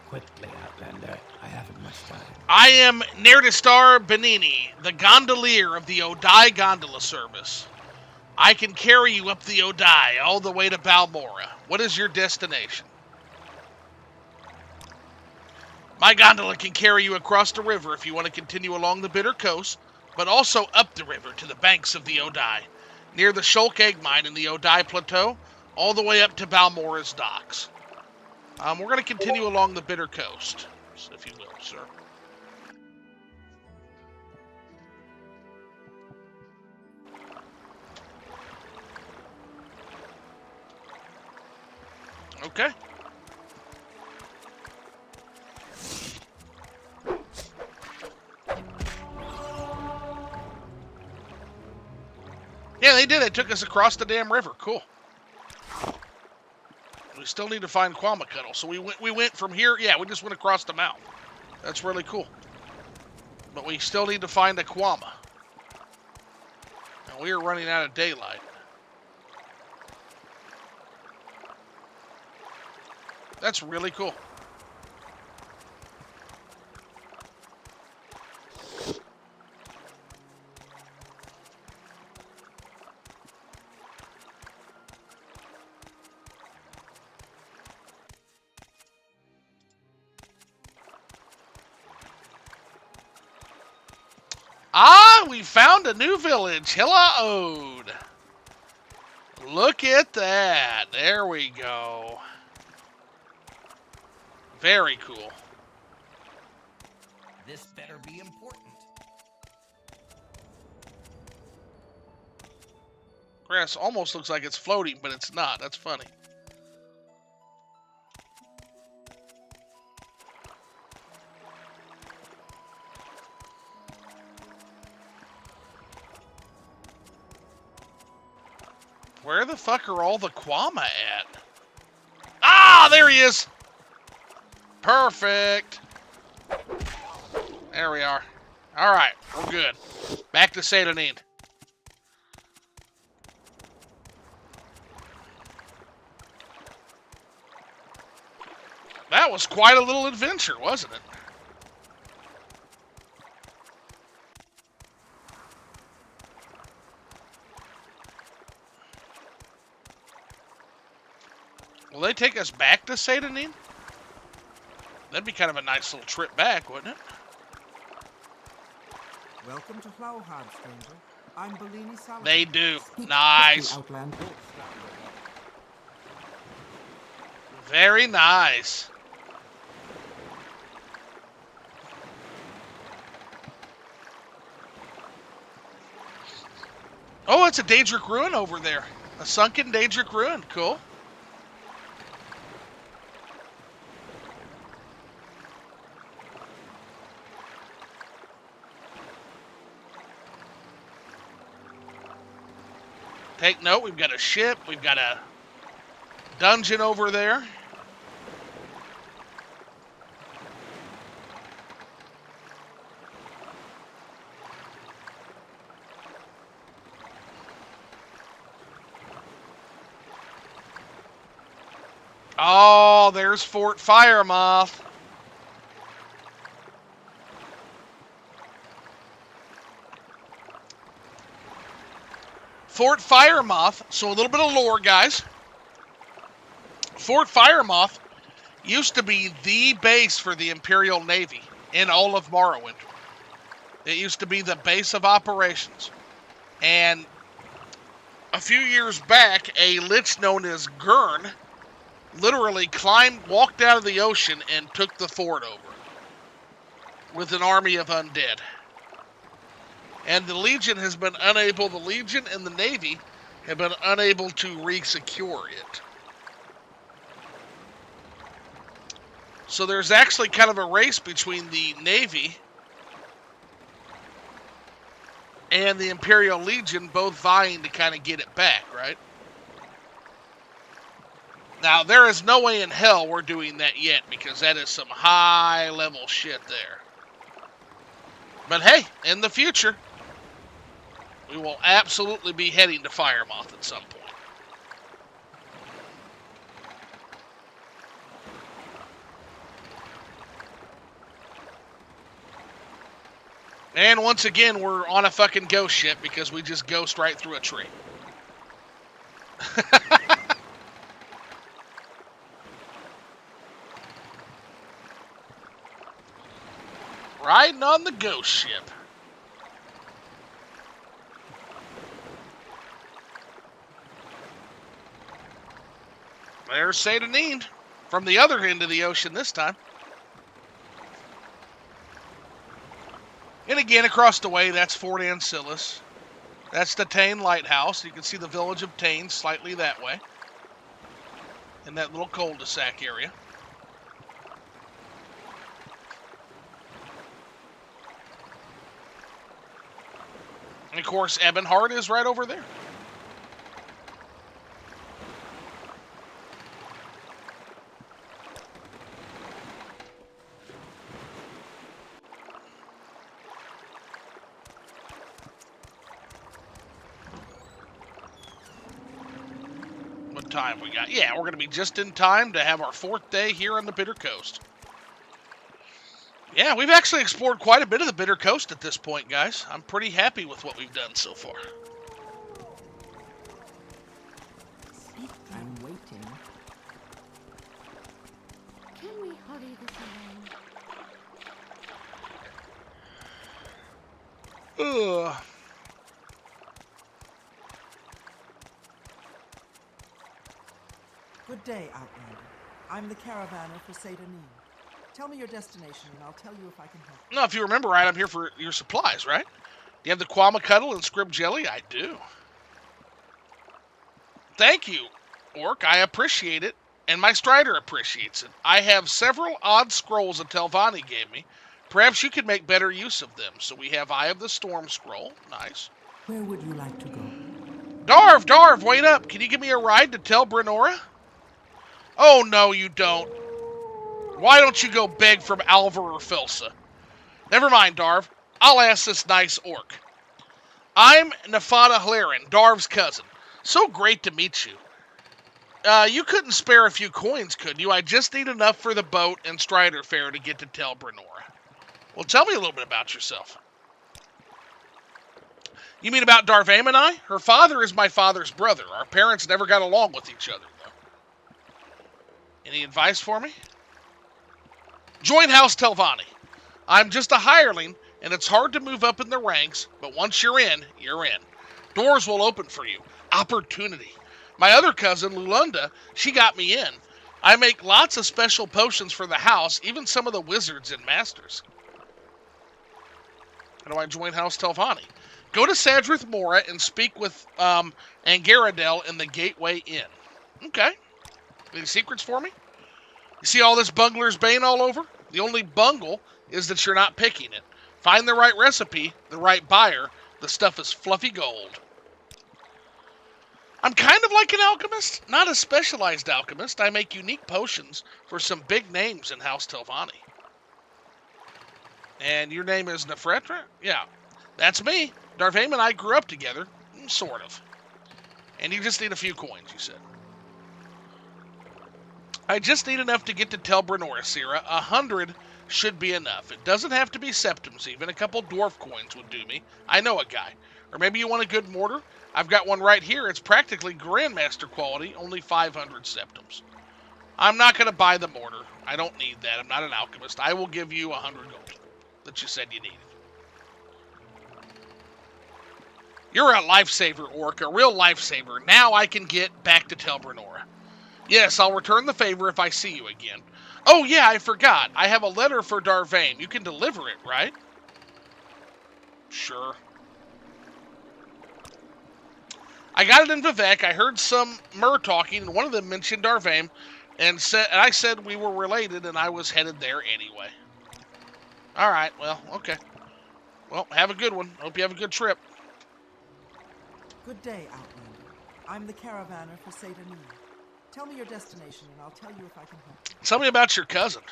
Speaker 6: Quickly, Outlander. I haven't much time.
Speaker 1: I am Nerdistar Benini, the gondolier of the Odai Gondola Service. I can carry you up the Odai all the way to Balmora. What is your destination? My gondola can carry you across the river if you want to continue along the Bitter Coast, but also up the river to the banks of the Odai, near the Shulk Egg Mine in the Odai Plateau, all the way up to Balmora's docks. We're going to continue along the Bitter Coast, if you will, sir. Okay. Yeah, they did. They took us across the damn river. Cool. We still need to find Quamacuddle. So we went from here. Yeah, we just went across the mountain. That's really cool. But we still need to find a Quama. And we are running out of daylight. That's really cool. Ah, we found a new village, Hilla Ode. Look at that. There we go. Very cool.
Speaker 5: This better be important.
Speaker 1: Grass almost looks like it's floating, but it's not. That's funny. Where the fuck are all the Quama at? Ah, there he is. Perfect. There we are. All right, we're good. Back to Satanine. That was quite a little adventure, wasn't it? Will they take us back to Satanine? That'd be kind of a nice little trip back, wouldn't it?
Speaker 7: Welcome to Flowhard, stranger. I'm Bellini Saladin.
Speaker 1: They do.
Speaker 7: Speak
Speaker 1: Nice.
Speaker 7: quickly, Outlander.
Speaker 1: Very nice. Oh, it's a Daedric Ruin over there. A sunken Daedric Ruin. Cool. Take note, we've got a ship, we've got a dungeon over there. Oh, there's Fort Firemoth. Fort Firemoth, so a little bit of lore, guys. Fort Firemoth used to be the base for the Imperial Navy in all of Morrowind. It used to be the base of operations. And a few years back, a lich known as Gurn literally walked out of the ocean and took the fort over with an army of undead. And the Legion has been unable, the Legion and the Navy have been unable to re-secure it. So there's actually kind of a race between the Navy and the Imperial Legion, both vying to kind of get it back, right? Now, there is no way in hell we're doing that yet, because that is some high-level shit there. But hey, in the future, we will absolutely be heading to Firemoth at some point. And once again, we're on a fucking ghost ship because we just ghost right through a tree. Riding on the ghost ship. There's Satanine from the other end of the ocean this time. And again, across the way, that's Fort Ancillus. That's the Tane Lighthouse. You can see the village of Tane slightly that way. In that little cul-de-sac area. And of course, Ebonheart is right over there. What time we got? Yeah, we're going to be just in time to have our 4th day here on the Bitter Coast. Yeah, we've actually explored quite a bit of the Bitter Coast at this point, guys. I'm pretty happy with what we've done so far.
Speaker 7: I'm waiting.
Speaker 4: Can we hurry this along?
Speaker 1: Ugh.
Speaker 7: Good day, Outlander. I'm the caravaner for Satanine. Tell me your destination, and I'll tell you if I can help.
Speaker 1: No, if you remember right, I'm here for your supplies, right? You have the Quamacuddle and Scrib Jelly? I do. Thank you, Orc. I appreciate it, and my Strider appreciates it. I have several odd scrolls that Telvanni gave me. Perhaps you could make better use of them. So we have Eye of the Storm scroll. Nice.
Speaker 7: Where would you like to go?
Speaker 1: Darv, wait up. Can you give me a ride to Tel Brenora? Oh, no, you don't. Why don't you go beg from Alvar or Filsa? Never mind, Darv. I'll ask this nice orc. I'm Nefada Hlaren, Darv's cousin. So great to meet you. You couldn't spare a few coins, could you? I just need enough for the boat and Strider fare to get to Tel Brenora. Well, tell me a little bit about yourself. You mean about Darvaemon? Her father is my father's brother. Our parents never got along with each other, though. Any advice for me? Join House Telvanni. I'm just a hireling, and it's hard to move up in the ranks, but once you're in, you're in. Doors will open for you. Opportunity. My other cousin, Lulunda, she got me in. I make lots of special potions for the house, even some of the wizards and masters. How do I join House Telvanni? Go to Sadrith Mora and speak with Angaradel in the Gateway Inn. Okay. Any secrets for me? You see all this Bungler's Bane all over? The only bungle is that you're not picking it. Find the right recipe, the right buyer. The stuff is fluffy gold. I'm kind of like an alchemist, not a specialized alchemist. I make unique potions for some big names in House Telvanni. And your name is Nefretra? Yeah, that's me. Darvaim and I grew up together, sort of. And you just need a few coins, you said. I just need enough to get to Tel Brenora, Sierra. 100 should be enough. It doesn't have to be septums even. A couple dwarf coins would do me. I know a guy. Or maybe you want a good mortar? I've got one right here. It's practically Grandmaster quality, only 500 septums. I'm not going to buy the mortar. I don't need that. I'm not an alchemist. I will give you 100 gold that you said you needed. You're a lifesaver, Orc, a real lifesaver. Now I can get back to Tel Brenora. Yes, I'll return the favor if I see you again. Oh, yeah, I forgot. I have a letter for Darvain. You can deliver it, right? Sure. I got it in Vivek. I heard some Myrrh talking, and one of them mentioned Darvain, and I said we were related, and I was headed there anyway. All right, well, okay. Well, have a good one. Hope you have a good trip.
Speaker 7: Good day, Outlander. I'm the caravaner for Say Deneen. Tell me your destination, and I'll tell you if I can help you.
Speaker 1: Tell me about your cousin.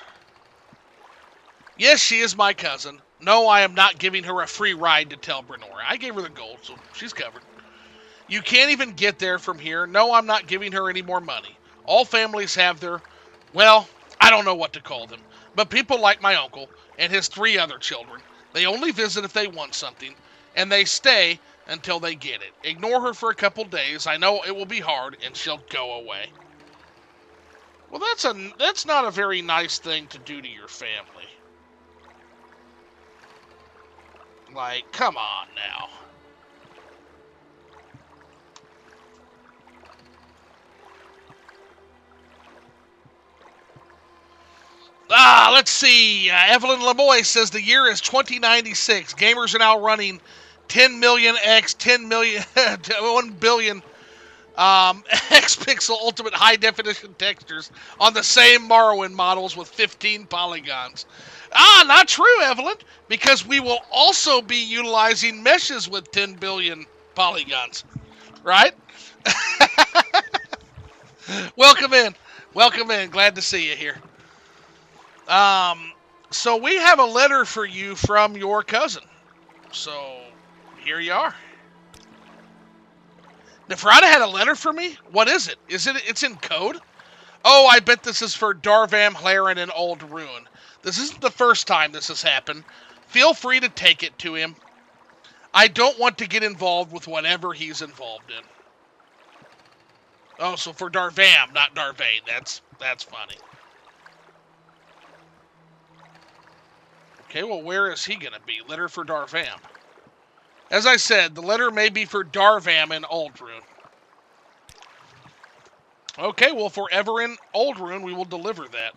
Speaker 1: Yes, she is my cousin. No, I am not giving her a free ride to Tel Brenora. I gave her the gold, so she's covered. You can't even get there from here. No, I'm not giving her any more money. All families have their, well, I don't know what to call them, but people like my uncle and his 3 other children, they only visit if they want something, and they stay until they get it. Ignore her for a couple days. I know it will be hard, and she'll go away. Well, that's not a very nice thing to do to your family. Like, come on now. Let's see. Evelyn Lemoy says the year is 2096. Gamers are now running 10 million x 10 million 1 billion X-Pixel Ultimate High Definition textures on the same Morrowind models with 15 polygons. Not true, Evelyn, because we will also be utilizing meshes with 10 billion polygons, right? Welcome in. Welcome in. Glad to see you here. So we have a letter for you from your cousin. So here you are. Nefrada had a letter for me? What is it? It's in code? Oh, I bet this is for Darvam, Hlaren, and Old Ruin. This isn't the first time this has happened. Feel free to take it to him. I don't want to get involved with whatever he's involved in. Oh, so for Darvam, not Darvain. That's funny. Okay, well, where is he going to be? Letter for Darvam. As I said, the letter may be for Darvam and Aldrune. Okay, well, for ever in Aldrune, we will deliver that.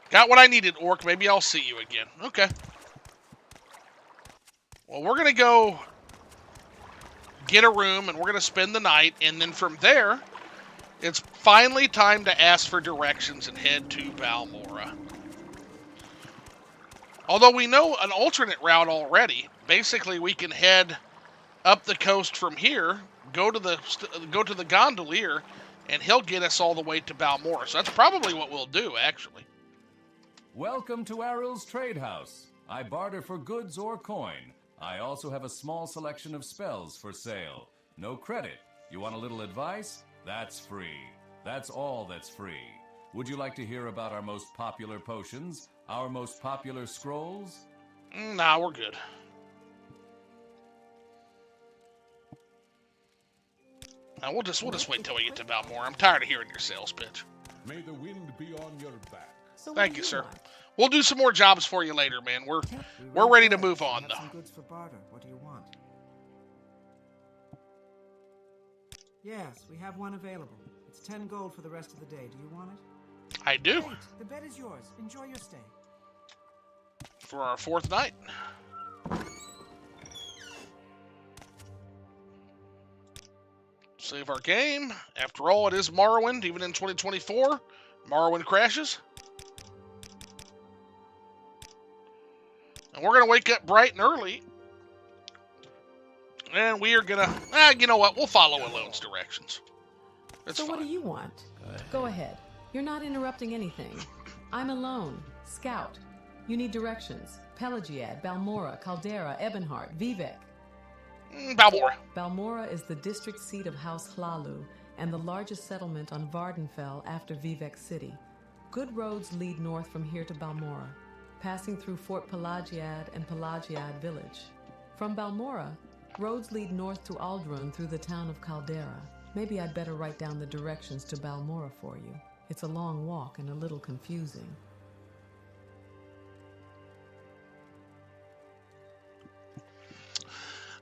Speaker 1: Got what I needed, Orc. Maybe I'll see you again. Okay. Well, we're going to go get a room, and we're going to spend the night, and then from there, it's finally time to ask for directions and head to Balmora. Although we know an alternate route already. Basically, we can head up the coast from here, go to the gondolier, and he'll get us all the way to Balmora. So that's probably what we'll do, actually.
Speaker 8: Welcome to Aril's Trade House. I barter for goods or coin. I also have a small selection of spells for sale. No credit. You want a little advice? That's free. That's all that's free. Would you like to hear about our most popular potions? Our most popular scrolls?
Speaker 1: Nah, we're good. Now, we'll just wait till we get to Balmora. I'm tired of hearing your sales pitch.
Speaker 2: May the wind be on your back.
Speaker 4: So
Speaker 1: Thank you, sir. We'll do some more jobs for you later, man. We're ready to move on, though.
Speaker 7: Some goods for barter. What do you want? Yes, we have one available. It's 10 gold for the rest of the day. Do you want it?
Speaker 1: I do.
Speaker 7: Great. The bed is yours. Enjoy your stay.
Speaker 1: For our 4th night. Save our game. After all, it is Morrowind, even in 2024. Morrowind crashes. And we're going to wake up bright and early. And we are going to... you know what? We'll follow Alone's directions. It's
Speaker 9: so
Speaker 1: fine.
Speaker 9: what do you want? Go ahead. You're not interrupting anything. I'm Alone, Scout. You need directions. Pelagiad, Balmora, Caldera, Ebonheart, Vivek.
Speaker 1: Balmora.
Speaker 9: Balmora is the district seat of House Hlalu and the largest settlement on Vardenfell after Vivek City. Good roads lead north from here to Balmora, passing through Fort Pelagiad and Pelagiad Village. From Balmora, roads lead north to Aldrun through the town of Caldera. Maybe I'd better write down the directions to Balmora for you. It's a long walk and a little confusing.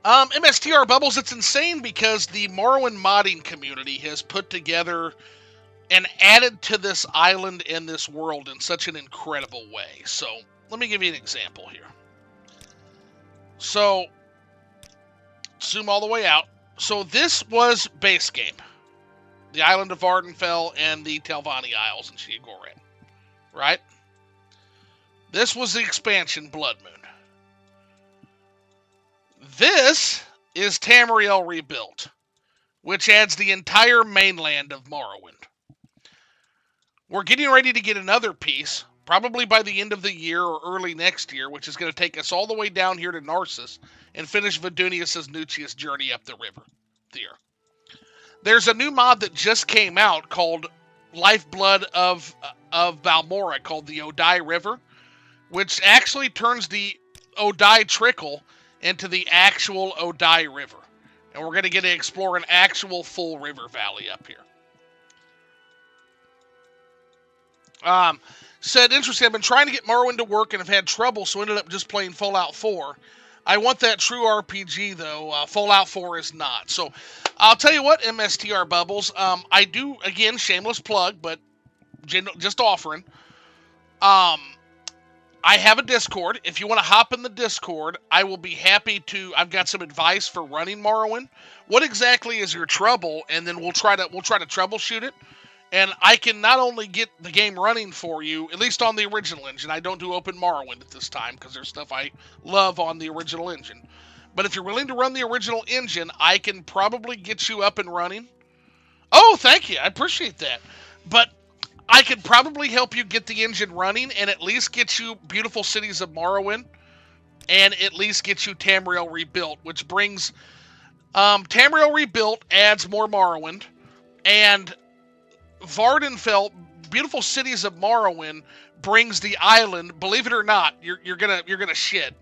Speaker 1: MSTR Bubbles, it's insane because the Morrowind modding community has put together and added to this island and this world in such an incredible way. So, let me give you an example here. So, zoom all the way out. So, this was base game. The island of Vardenfell and the Telvanni Isles in Sheogoran. Right? This was the expansion, Blood Moon. This is Tamriel rebuilt, which adds the entire mainland of Morrowind. We're getting ready to get another piece, probably by the end of the year or early next year, which is going to take us all the way down here to Narcissus and finish Vidunius' Nucius journey up the river there. There's a new mod that just came out called Lifeblood of Balmora, called the Odai River, which actually turns the Odai Trickle into the actual Odai River. And we're going to get to explore an actual full river valley up here. Said, interesting, I've been trying to get Morrowind to work and have had trouble, so ended up just playing Fallout 4. I want that true RPG, though. Fallout 4 is not. So, I'll tell you what, MSTR Bubbles, I do, again, shameless plug, but just offering. I have a Discord. If you want to hop in the Discord, I will be happy to. I've got some advice for running Morrowind. What exactly is your trouble? And then we'll try to troubleshoot it. And I can not only get the game running for you, at least on the original engine. I don't do Open Morrowind at this time because there's stuff I love on the original engine. But if you're willing to run the original engine, I can probably get you up and running. Oh, thank you. I appreciate that. But I could probably help you get the engine running and at least get you Beautiful Cities of Morrowind and at least get you Tamriel Rebuilt, which brings Tamriel Rebuilt adds more Morrowind, and Vardenfell, Beautiful Cities of Morrowind, brings the island. Believe it or not, you're gonna shit.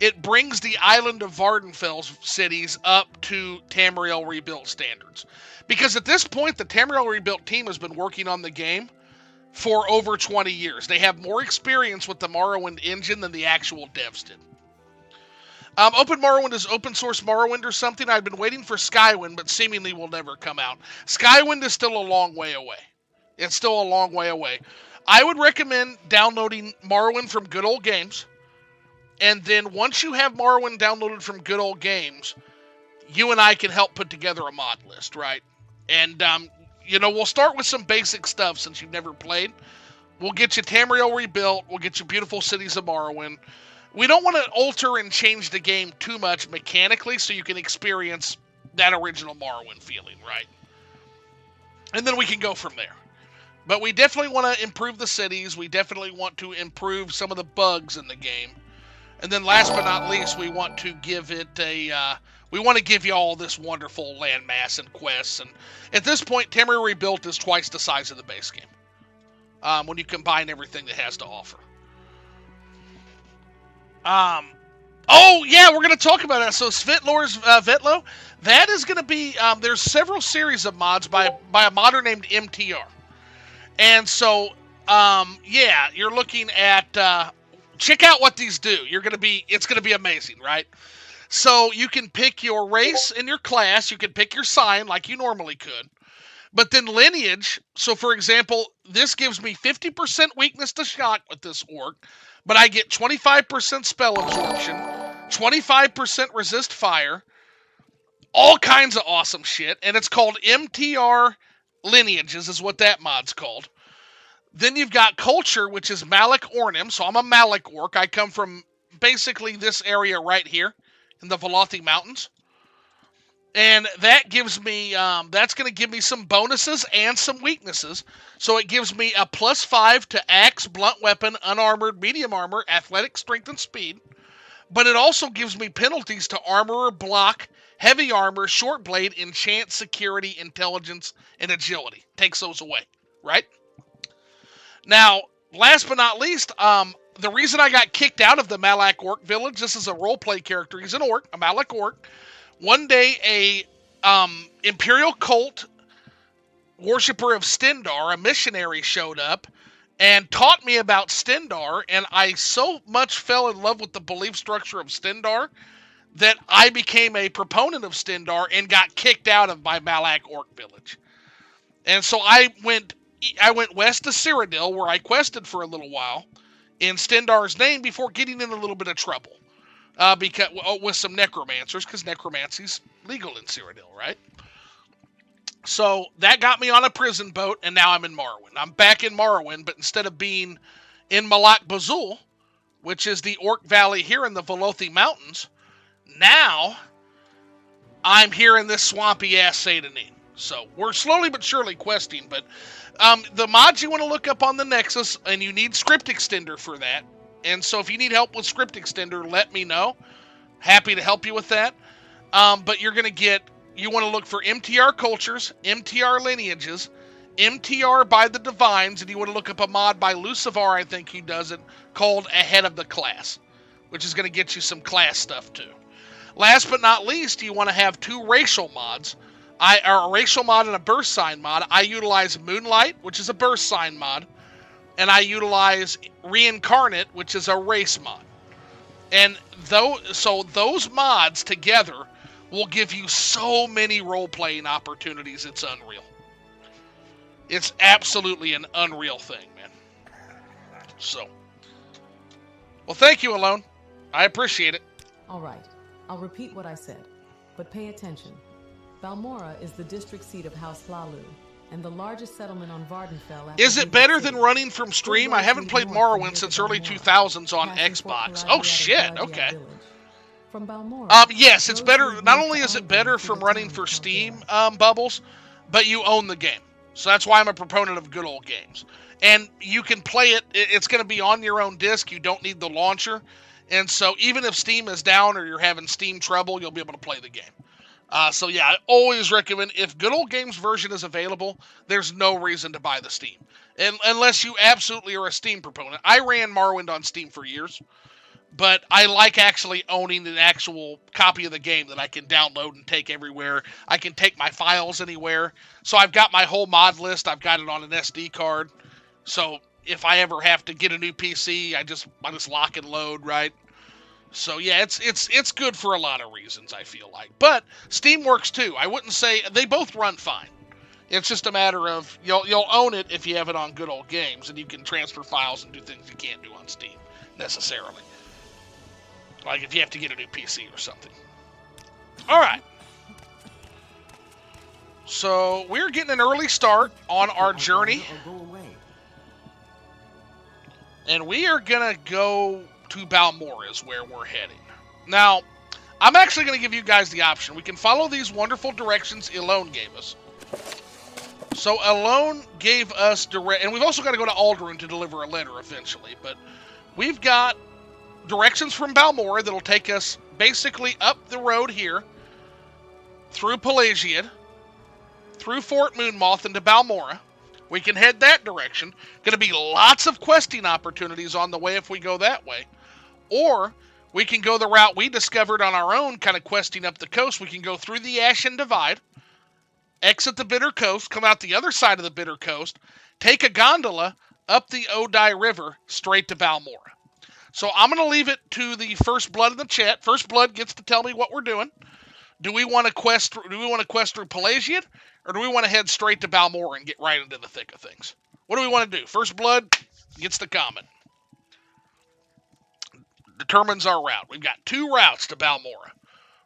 Speaker 1: It brings the island of Vardenfell's cities up to Tamriel Rebuilt standards, because at this point the Tamriel Rebuilt team has been working on the game for over 20 years. They have more experience with the Morrowind engine than the actual devs did. Open Morrowind is open source Morrowind or something. I've been waiting for Skywind, but seemingly will never come out. Skywind is still a long way away. It's still a long way away. I would recommend downloading Morrowind from Good Old Games. And then once you have Morrowind downloaded from Good Old Games, you and I can help put together a mod list, right? And, we'll start with some basic stuff since you've never played. We'll get you Tamriel Rebuilt. We'll get you Beautiful Cities of Morrowind. We don't want to alter and change the game too much mechanically so you can experience that original Morrowind feeling, right? And then we can go from there. But we definitely want to improve the cities. We definitely want to improve some of the bugs in the game. And then last but not least, we want to give it we want to give you all this wonderful landmass and quests. And at this point, Tamriel Rebuilt is twice the size of the base game when you combine everything that it has to offer. Oh, yeah, we're going to talk about that. So Svitlor's Vetlo, that is going to be, there's several series of mods by a modder named MTR. And so, yeah, you're looking at, check out what these do. It's going to be amazing, right? So you can pick your race and your class. You can pick your sign like you normally could. But then lineage, so for example, this gives me 50% weakness to shock with this orc, but I get 25% spell absorption, 25% resist fire, all kinds of awesome shit, and it's called MTR Lineages is what that mod's called. Then you've got culture, which is Malik Ornim, so I'm a Malik orc. I come from basically this area right here in the Velothi Mountains. And that gives me, that's going to give me some bonuses and some weaknesses. So it gives me a +5 to axe, blunt weapon, unarmored, medium armor, athletic, strength, and speed. But it also gives me penalties to armor, block, heavy armor, short blade, enchant, security, intelligence, and agility. Takes those away, right? Now, last but not least, the reason I got kicked out of the Malak Orc village, this is a roleplay character. He's an orc, a Malak Orc. One day, a Imperial cult worshiper of Stendar, a missionary, showed up and taught me about Stendar, and I so much fell in love with the belief structure of Stendar that I became a proponent of Stendar and got kicked out of my Malak Orc village. And so I went west to Cyrodiil, where I quested for a little while in Stendar's name before getting in a little bit of trouble because with some necromancers, because necromancy's legal in Cyrodiil, right? So that got me on a prison boat, and now I'm in Morrowind. I'm back in Morrowind, but instead of being in Malak Bazul, which is the Orc Valley here in the Velothi Mountains, now I'm here in this swampy-ass Satanin. So we're slowly but surely questing, but the mods you want to look up on the Nexus, and you need Script Extender for that. And so if you need help with Script Extender, let me know. Happy to help you with that. But you're going to you want to look for MTR Cultures, MTR Lineages, MTR by the Divines, and you want to look up a mod by Lucivar, I think he does it, called Ahead of the Class, which is going to get you some class stuff too. Last but not least, you want to have 2 racial mods. A racial mod and a birth sign mod. I utilize Moonlight, which is a birth sign mod, and I utilize Reincarnate, which is a race mod. And those mods together will give you so many role-playing opportunities, it's unreal. It's absolutely an unreal thing, man. So, well, thank you, Alone. I appreciate it.
Speaker 9: All right, I'll repeat what I said, but pay attention. Balmora is the district seat of House Hlalu, and the largest settlement on Vardenfell.
Speaker 1: Is it better than running from stream? I haven't played Morrowind since early 2000s on Xbox. Oh shit, okay.
Speaker 9: From Balmora,
Speaker 1: yes, it's better. Not only is it better from running for Steam Bubbles, but you own the game. So that's why I'm a proponent of good old games. And you can play it. It's going to be on your own disc. You don't need the launcher. And so even if Steam is down or you're having Steam trouble, you'll be able to play the game. So yeah, I always recommend, if Good Old Games version is available, there's no reason to buy the Steam. Unless you absolutely are a Steam proponent. I ran Morrowind on Steam for years, but I like actually owning an actual copy of the game that I can download and take everywhere. I can take my files anywhere. So I've got my whole mod list. I've got it on an SD card. So if I ever have to get a new PC, I just lock and load, right? So yeah, it's good for a lot of reasons, I feel like. But Steam works too. I wouldn't say they both run fine. It's just a matter of you'll own it if you have it on Good Old Games, and you can transfer files and do things you can't do on Steam necessarily. Like if you have to get a new PC or something. All right. So we're getting an early start on our journey, and we are gonna go to Balmora is where we're heading. Now, I'm actually going to give you guys the option. We can follow these wonderful directions Elone gave us. So Elone gave us and we've also got to go to Alderun to deliver a letter eventually, but we've got directions from Balmora that'll take us basically up the road here, through Pelagiad, through Fort Moonmoth into Balmora. We can head that direction. Going to be lots of questing opportunities on the way if we go that way. Or we can go the route we discovered on our own, kind of questing up the coast. We can go through the Ashen Divide, exit the Bitter Coast, come out the other side of the Bitter Coast, take a gondola up the Odai River straight to Balmora. So I'm going to leave it to the First Blood in the chat. First Blood gets to tell me what we're doing. Do we want to quest through Pelagiad, or do we want to head straight to Balmora and get right into the thick of things? What do we want to do? First Blood gets the comment. Determines our route. We've got 2 routes to Balmora.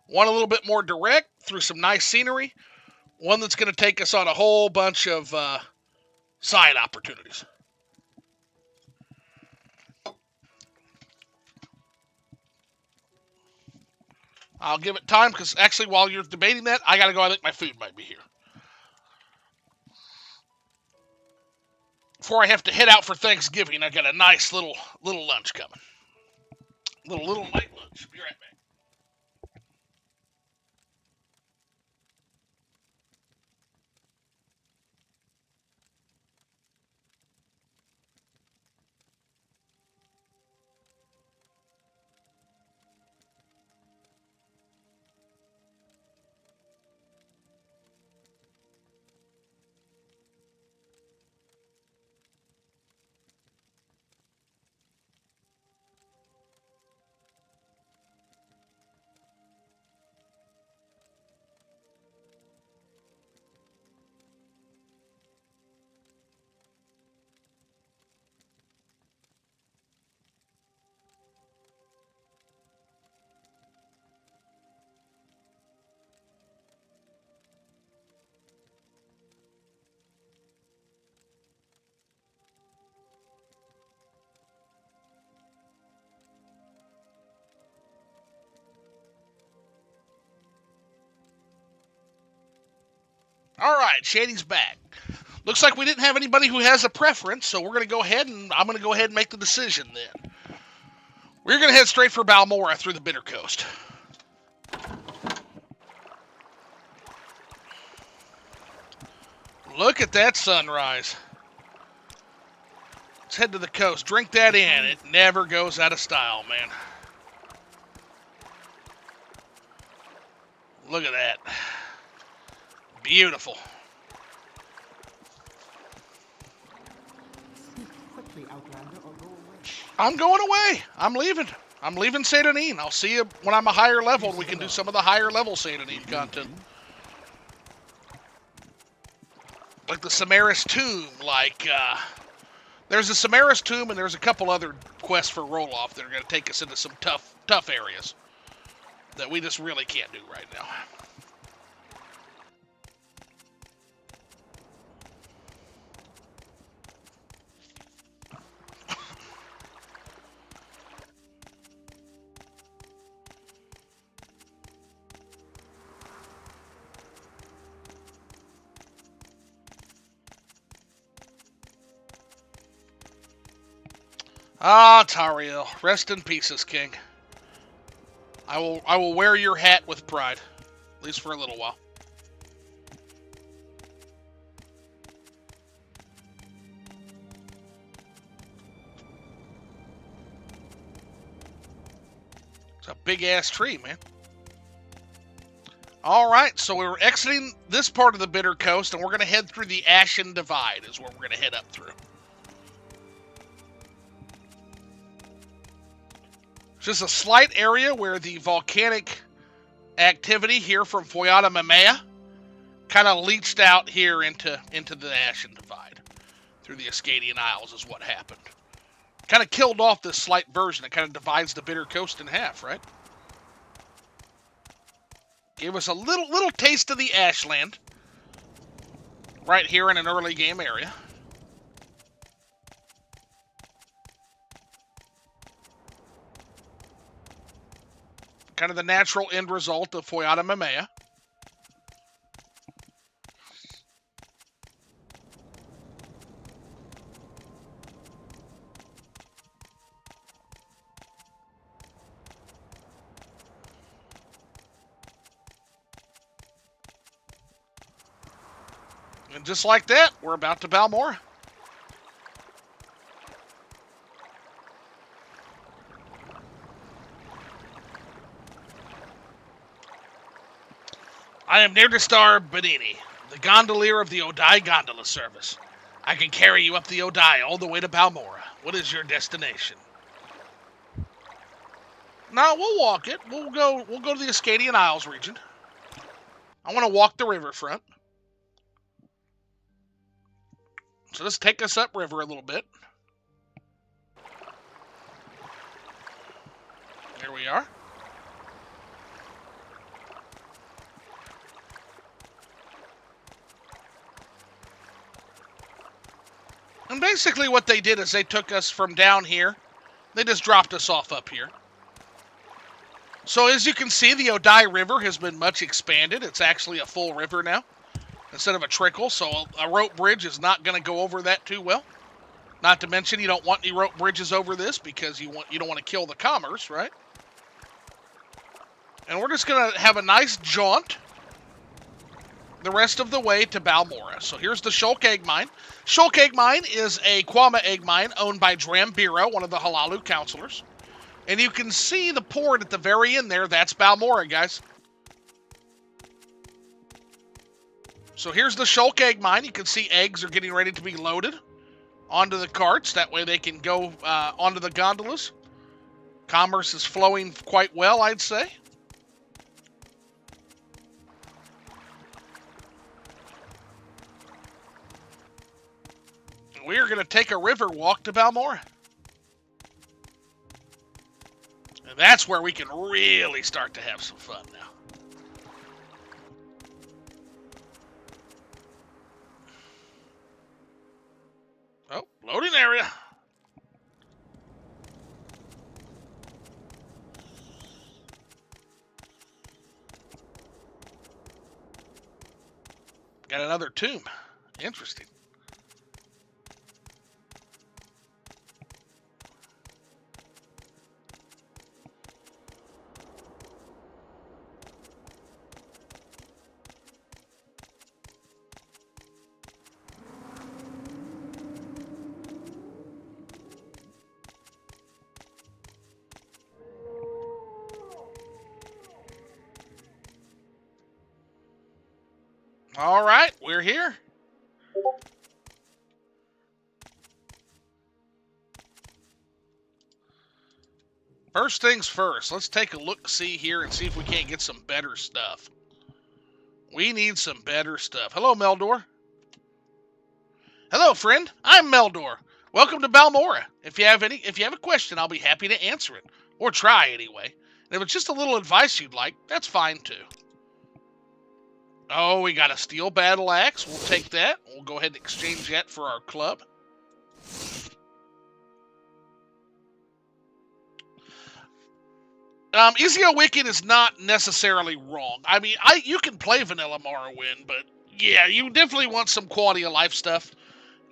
Speaker 1: One a little bit more direct through some nice scenery. One that's going to take us on a whole bunch of side opportunities. I'll give it time because actually while you're debating that, I got to go. I think my food might be here. Before I have to head out for Thanksgiving, I got a nice little lunch coming. Little light lunch. Be right back. All right, Shady's back. Looks like we didn't have anybody who has a preference, so we're going to go ahead and I'm going to go ahead and make the decision then. We're going to head straight for Balmora through the Bitter Coast. Look at that sunrise. Let's head to the coast. Drink that in. It never goes out of style, man. Look at that. Beautiful.
Speaker 7: Quickly, Outlander, or go away.
Speaker 1: I'm going away. I'm leaving. I'm leaving Saint Denis. I'll see you when I'm a higher level and we can do some of the higher level Saint Denis content. Like the Samaris Tomb, there's a Samaris Tomb and there's a couple other quests for roll-off that are going to take us into some tough areas that we just really can't do right now. Ah, Tariel, rest in pieces, King. I will wear your hat with pride, at least for a little while. It's a big-ass tree, man. All right, so we're exiting this part of the Bitter Coast, and we're going to head through the Ashen Divide is where we're going to head up through. Just a slight area where the volcanic activity here from Foyata Mamea kind of leached out here into the Ashen Divide. Through the Ascadian Isles is what happened. Kind of killed off this slight version. It kind of divides the Bitter Coast in half, right? Gave us a little taste of the Ashland. Right here in an early game area. Kind of the natural end result of Foyata Mamea. And just like that, we're about to Balmora. I am Nerdistar Benini, the gondolier of the Odai Gondola Service. I can carry you up the Odai all the way to Balmora. What is your destination? No, we'll walk it. We'll go to the Ascadian Isles region. I want to walk the riverfront. So let's take us upriver a little bit. There we are. And basically what they did is they took us from down here. They just dropped us off up here. So as you can see, the Odai River has been much expanded. It's actually a full river now instead of a trickle. So a rope bridge is not going to go over that too well. Not to mention you don't want any rope bridges over this because you don't want to kill the commerce, right? And we're just going to have a nice jaunt the rest of the way to Balmora. So here's the Shulk Egg Mine. Shulk Egg Mine is a Kwama egg mine owned by Drambira, one of the Halalu counselors. And you can see the port at the very end there. That's Balmora, guys. So here's the Shulk Egg Mine. You can see eggs are getting ready to be loaded onto the carts. That way they can go onto the gondolas. Commerce is flowing quite well, I'd say. We are going to take a river walk to Balmora. And that's where we can really start to have some fun now. Oh, loading area. Got another tomb. Interesting. All right, we're here. First things first, let's take a look-see here and see if we can't get some better stuff. We need some better stuff. Hello, Meldor. Hello, friend. I'm Meldor. Welcome to Balmora. If you have a question, I'll be happy to answer it, or try anyway. And if it's just a little advice you'd like, that's fine too. Oh, we got a steel battle axe. We'll take that. We'll go ahead and exchange that for our club. Ezio Wicked is not necessarily wrong. I mean, you can play vanilla Morrowind, but yeah, you definitely want some quality of life stuff.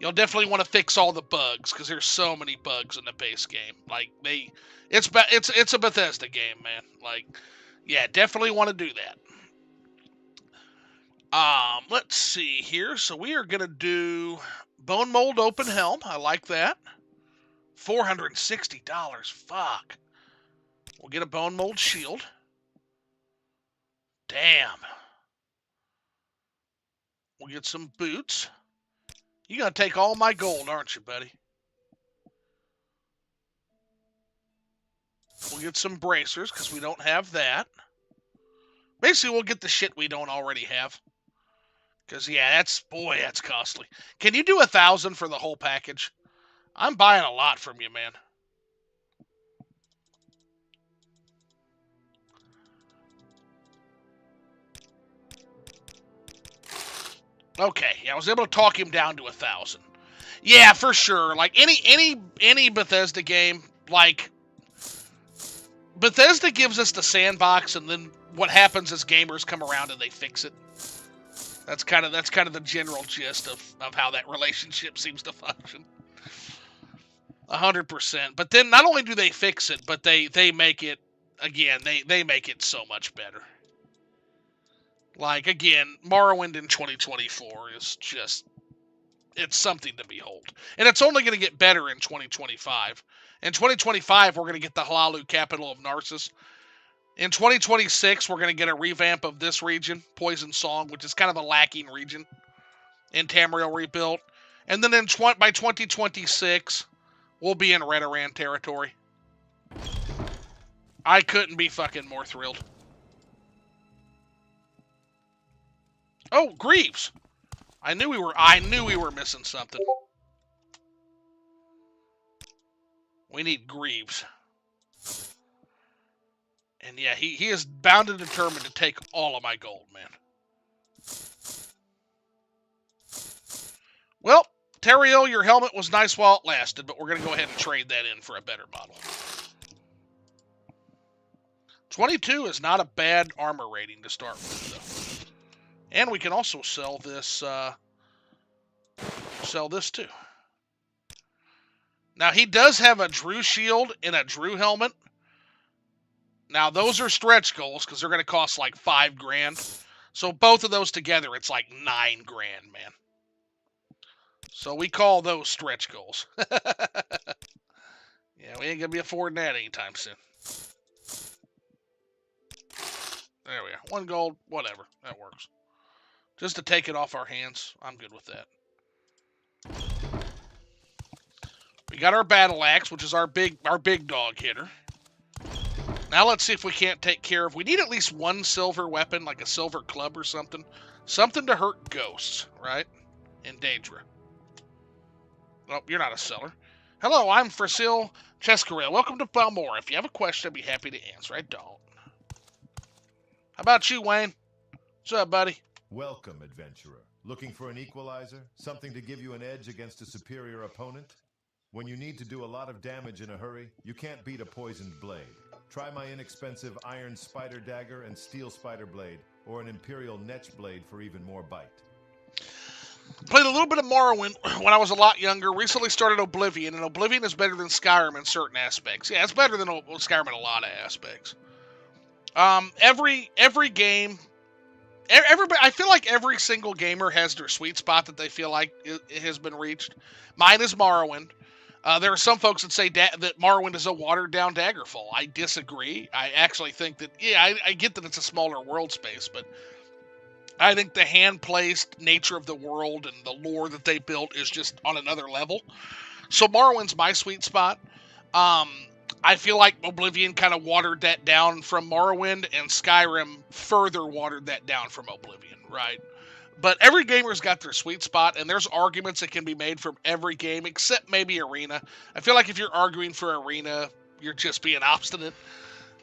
Speaker 1: You'll definitely want to fix all the bugs because there's so many bugs in the base game. Like it's a Bethesda game, man. Like, yeah, definitely want to do that. Let's see here. So we are gonna do bone mold open helm. I like that. $460. Fuck. We'll get a bone mold shield. Damn. We'll get some boots. You're gonna take all my gold, aren't you, buddy? We'll get some bracers, because we don't have that. Basically, we'll get the shit we don't already have. Because, yeah, that's costly. Can you do 1,000 for the whole package? I'm buying a lot from you, man. Okay, yeah, I was able to talk him down to 1,000. Yeah, for sure. Like, any Bethesda game, like, Bethesda gives us the sandbox, and then what happens is gamers come around and they fix it. That's kind of the general gist of how that relationship seems to function. 100%. But then not only do they fix it, but they make it, again, they make it so much better. Like, again, Morrowind in 2024 is just, it's something to behold. And it's only going to get better in 2025. In 2025, we're going to get the Hlaalu capital of Narcissus. In 2026, we're going to get a revamp of this region, Poison Song, which is kind of a lacking region in Tamriel rebuilt. And then by 2026, we'll be in Redoran territory. I couldn't be fucking more thrilled. Oh, Greaves. I knew we were missing something. We need Greaves. And yeah, he is bound and determined to take all of my gold, man. Well, Teriel, your helmet was nice while it lasted, but we're going to go ahead and trade that in for a better model. 22 is not a bad armor rating to start with, though. And we can also sell this too. Now, he does have a Drew shield and a Drew helmet. Now, those are stretch goals because they're going to cost like $5,000. So both of those together, it's like $9,000, man. So we call those stretch goals. Yeah, we ain't going to be affording that anytime soon. There we are. 1 gold, whatever. That works. Just to take it off our hands, I'm good with that. We got our battle axe, which is our big dog hitter. Now let's see if we can't take care of... We need at least 1 silver weapon, like a silver club or something. Something to hurt ghosts, right? In Daedra. Oh, you're not a seller. Hello, I'm Frasil Chescarel. Welcome to Balmora. If you have a question, I'd be happy to answer. I don't. How about you, Wayne? What's up, buddy?
Speaker 10: Welcome, adventurer. Looking for an equalizer? Something to give you an edge against a superior opponent? When you need to do a lot of damage in a hurry, you can't beat a poisoned blade. Try my inexpensive iron spider dagger and steel spider blade, or an imperial netch blade for even more bite.
Speaker 1: Played a little bit of Morrowind when I was a lot younger. Recently started Oblivion, and Oblivion is better than Skyrim in certain aspects. Yeah, it's better than Skyrim in a lot of aspects. Every game, everybody. I feel like every single gamer has their sweet spot that they feel like it has been reached. Mine is Morrowind. There are some folks that say that Morrowind is a watered-down Daggerfall. I disagree. I actually think that, yeah, I get that it's a smaller world space, but I think the hand-placed nature of the world and the lore that they built is just on another level. So Morrowind's my sweet spot. I feel like Oblivion kind of watered that down from Morrowind, and Skyrim further watered that down from Oblivion, right? But every gamer's got their sweet spot, and there's arguments that can be made from every game, except maybe Arena. I feel like if you're arguing for Arena, you're just being obstinate.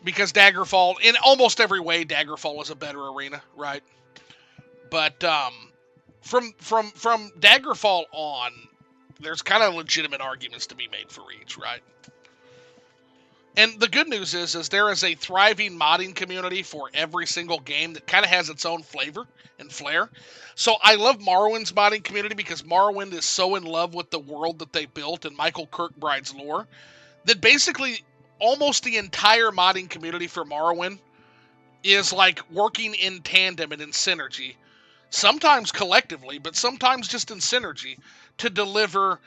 Speaker 1: Because Daggerfall, in almost every way, Daggerfall is a better Arena, right? But from Daggerfall on, there's kind of legitimate arguments to be made for each, right? And the good news is there is a thriving modding community for every single game that kind of has its own flavor and flair. So I love Morrowind's modding community because Morrowind is so in love with the world that they built and Michael Kirkbride's lore that basically almost the entire modding community for Morrowind is like working in tandem and in synergy, sometimes collectively, but sometimes just in synergy, to deliver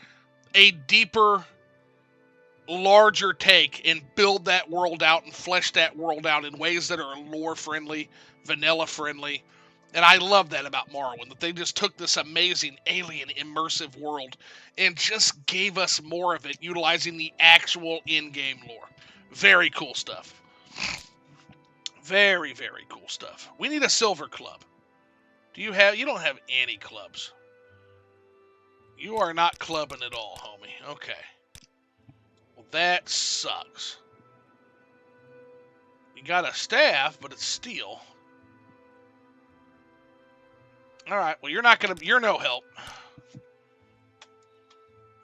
Speaker 1: a deeper, larger take and build that world out and flesh that world out in ways that are lore-friendly, vanilla-friendly. And I love that about Morrowind, that they just took this amazing alien immersive world and just gave us more of it, utilizing the actual in-game lore. Very cool stuff. Very, very cool stuff. We need a silver club. You don't have any clubs. You are not clubbing at all, homie. Okay. Well, that sucks. You got a staff, but it's steel. Alright, well, you're no help.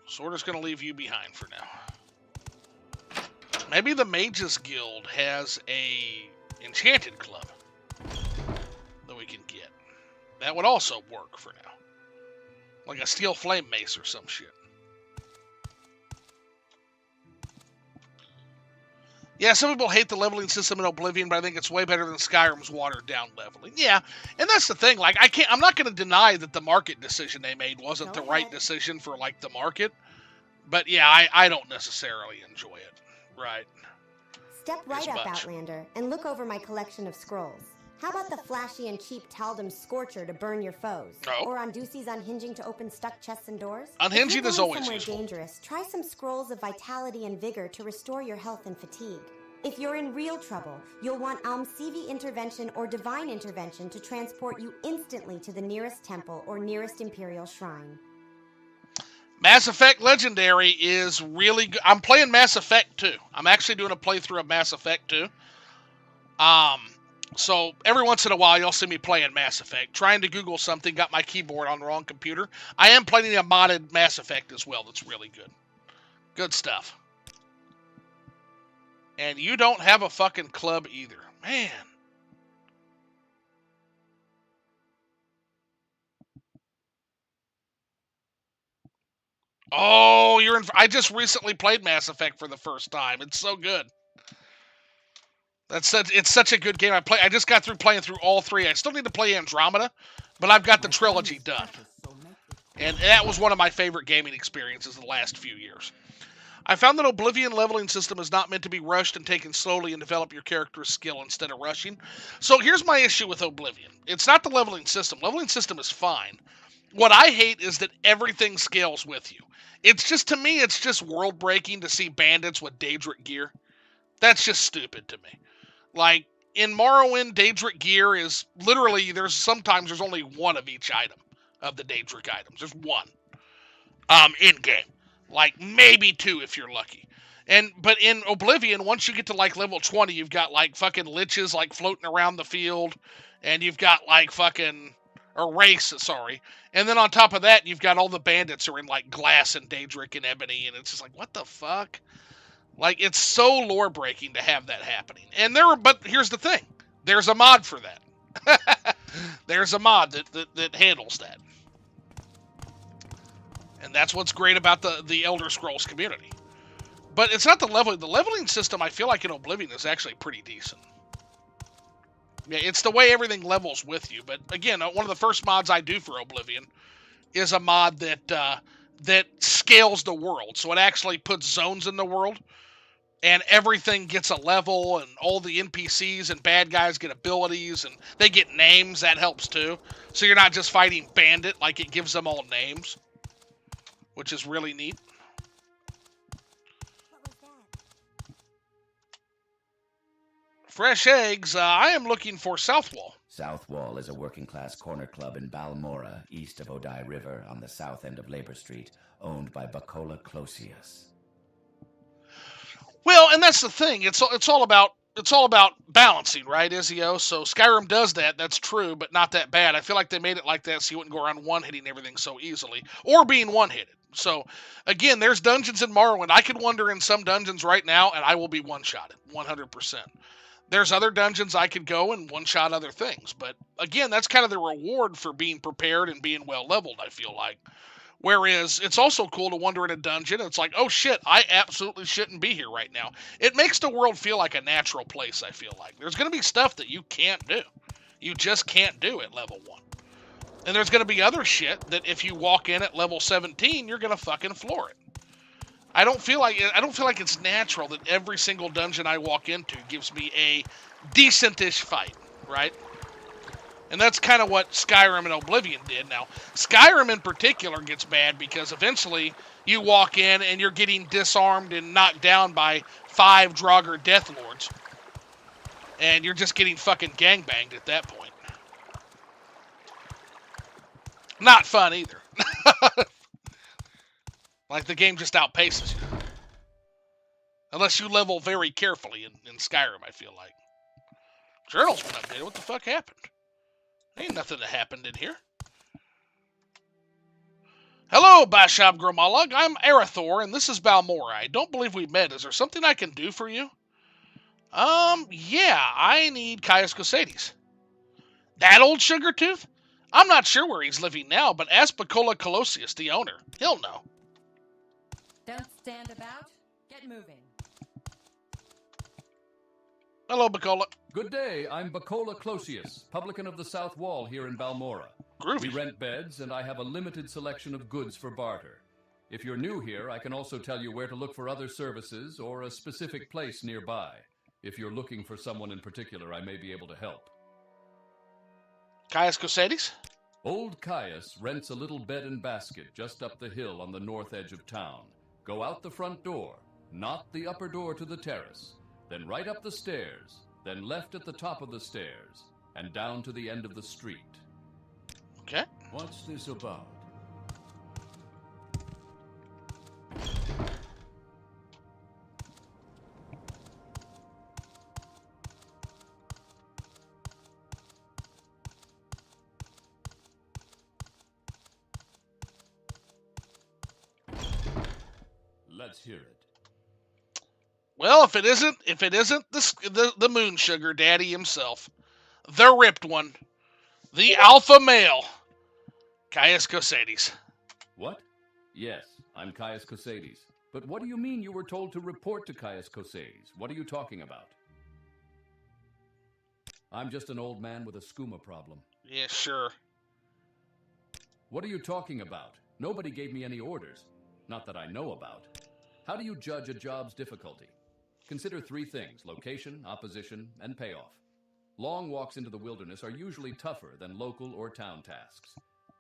Speaker 1: So we're just gonna leave you behind for now. Maybe the Mages Guild has a enchanted club that we can get. That would also work for now. Like a steel flame mace or some shit. Yeah, some people hate the leveling system in Oblivion, but I think it's way better than Skyrim's watered-down leveling. Yeah, and that's the thing. Like, I'm not going to deny that the market decision they made wasn't the right decision for, like, the market. But, yeah, I don't necessarily enjoy it. Right.
Speaker 11: Step right up, Outlander, and look over my collection of scrolls. How about the flashy and cheap Taldum Scorcher to burn your foes?
Speaker 1: Oh.
Speaker 11: Or Ondusi's Unhinging to open stuck chests and doors?
Speaker 1: Unhinging is always
Speaker 11: somewhere
Speaker 1: useful.
Speaker 11: Dangerous, try some scrolls of vitality and vigor to restore your health and fatigue. If you're in real trouble, you'll want Almsivi Intervention or Divine Intervention to transport you instantly to the nearest temple or nearest Imperial Shrine.
Speaker 1: Mass Effect Legendary is really good. I'm playing Mass Effect 2. I'm actually doing a playthrough of Mass Effect 2. So every once in a while, you'll see me playing Mass Effect. Trying to Google something, got my keyboard on the wrong computer. I am playing a modded Mass Effect as well that's really good. Good stuff. And you don't have a fucking club either. Man. Oh, I just recently played Mass Effect for the first time. It's so good. It's such a good game. I just got through playing through all three. I still need to play Andromeda, but I've got the trilogy done. And that was one of my favorite gaming experiences the last few years. I found that Oblivion leveling system is not meant to be rushed and taken slowly and develop your character's skill instead of rushing. So here's my issue with Oblivion. It's not the leveling system. Leveling system is fine. What I hate is that everything scales with you. To me, it's just world breaking to see bandits with Daedric gear. That's just stupid to me. Like, in Morrowind, Daedric gear is literally, sometimes there's only one of each item of the Daedric items. There's one. In-game. Like, maybe two if you're lucky. But in Oblivion, once you get to, like, level 20, you've got, like, fucking liches, like, floating around the field. And you've got, like, fucking... Or Wraiths, sorry. And then on top of that, you've got all the bandits are in, like, glass and Daedric and ebony. And it's just like, what the fuck? Like, it's so lore-breaking to have that happening. But here's the thing. There's a mod for that. There's a mod that handles that. And that's what's great about the Elder Scrolls community. But it's not the leveling. The leveling system, I feel like in Oblivion, is actually pretty decent. Yeah, it's the way everything levels with you. But again, one of the first mods I do for Oblivion is a mod that scales the world. So it actually puts zones in the world, and everything gets a level, and all the NPCs and bad guys get abilities, and they get names. That helps too. So you're not just fighting Bandit, like it gives them all names, which is really neat. Fresh eggs. I am looking for Southwall.
Speaker 6: Southwall is a working-class corner club in Balmora, east of Odai River, on the south end of Labor Street, owned by Bacola Closius.
Speaker 1: Well, and that's the thing. It's all about balancing, right, Izio? So Skyrim does that. That's true, but not that bad. I feel like they made it like that so you wouldn't go around one-hitting everything so easily, or being one-hitted. So, again, there's dungeons in Morrowind. I could wander in some dungeons right now, and I will be one-shotted, 100%. There's other dungeons I could go and one-shot other things. But, again, that's kind of the reward for being prepared and being well-leveled, I feel like. Whereas, it's also cool to wander in a dungeon, and it's like, oh shit, I absolutely shouldn't be here right now. It makes the world feel like a natural place, I feel like. There's going to be stuff that you can't do. You just can't do at level 1. And there's going to be other shit that if you walk in at level 17, you're going to fucking floor it. I don't feel like it's natural that every single dungeon I walk into gives me a decentish fight, right? And that's kind of what Skyrim and Oblivion did. Now, Skyrim in particular gets bad because eventually you walk in and you're getting disarmed and knocked down by 5 Draugr Deathlords. And you're just getting fucking gangbanged at that point. Not fun either. Like the game just outpaces you. Unless you level very carefully in Skyrim, I feel like. Journal's been updated. What the fuck happened? Ain't nothing that happened in here. Hello, Bashab Gromalog. I'm Arathor, and this is Balmora. I don't believe we met. Is there something I can do for you? Yeah, I need Caius Cosades. That old sugar tooth? I'm not sure where he's living now, but ask Bacola Closius, the owner. He'll know.
Speaker 12: Don't stand about. Get moving.
Speaker 1: Hello, Bacola.
Speaker 3: Good day, I'm Bacola Closius, publican of the South Wall here in Balmora.
Speaker 1: Groovy.
Speaker 3: We rent beds, and I have a limited selection of goods for barter. If you're new here, I can also tell you where to look for other services or a specific place nearby. If you're looking for someone in particular, I may be able to help.
Speaker 1: Caius Cosades?
Speaker 3: Old Caius rents a little bed and basket just up the hill on the north edge of town. Go out the front door, not the upper door to the terrace, then right up the stairs, then left at the top of the stairs, and down to the end of the street.
Speaker 1: Okay.
Speaker 3: What's this about? Let's hear it.
Speaker 1: Well, if it isn't the moon sugar daddy himself, the ripped one, the alpha male, Caius Cosades.
Speaker 3: What? Yes, I'm Caius Cosades. But what do you mean you were told to report to Caius Cosades? What are you talking about? I'm just an old man with a skooma problem.
Speaker 1: Yeah, sure.
Speaker 3: What are you talking about? Nobody gave me any orders. Not that I know about. How do you judge a job's difficulty? Consider 3 things: location, opposition, and payoff. Long walks into the wilderness are usually tougher than local or town tasks.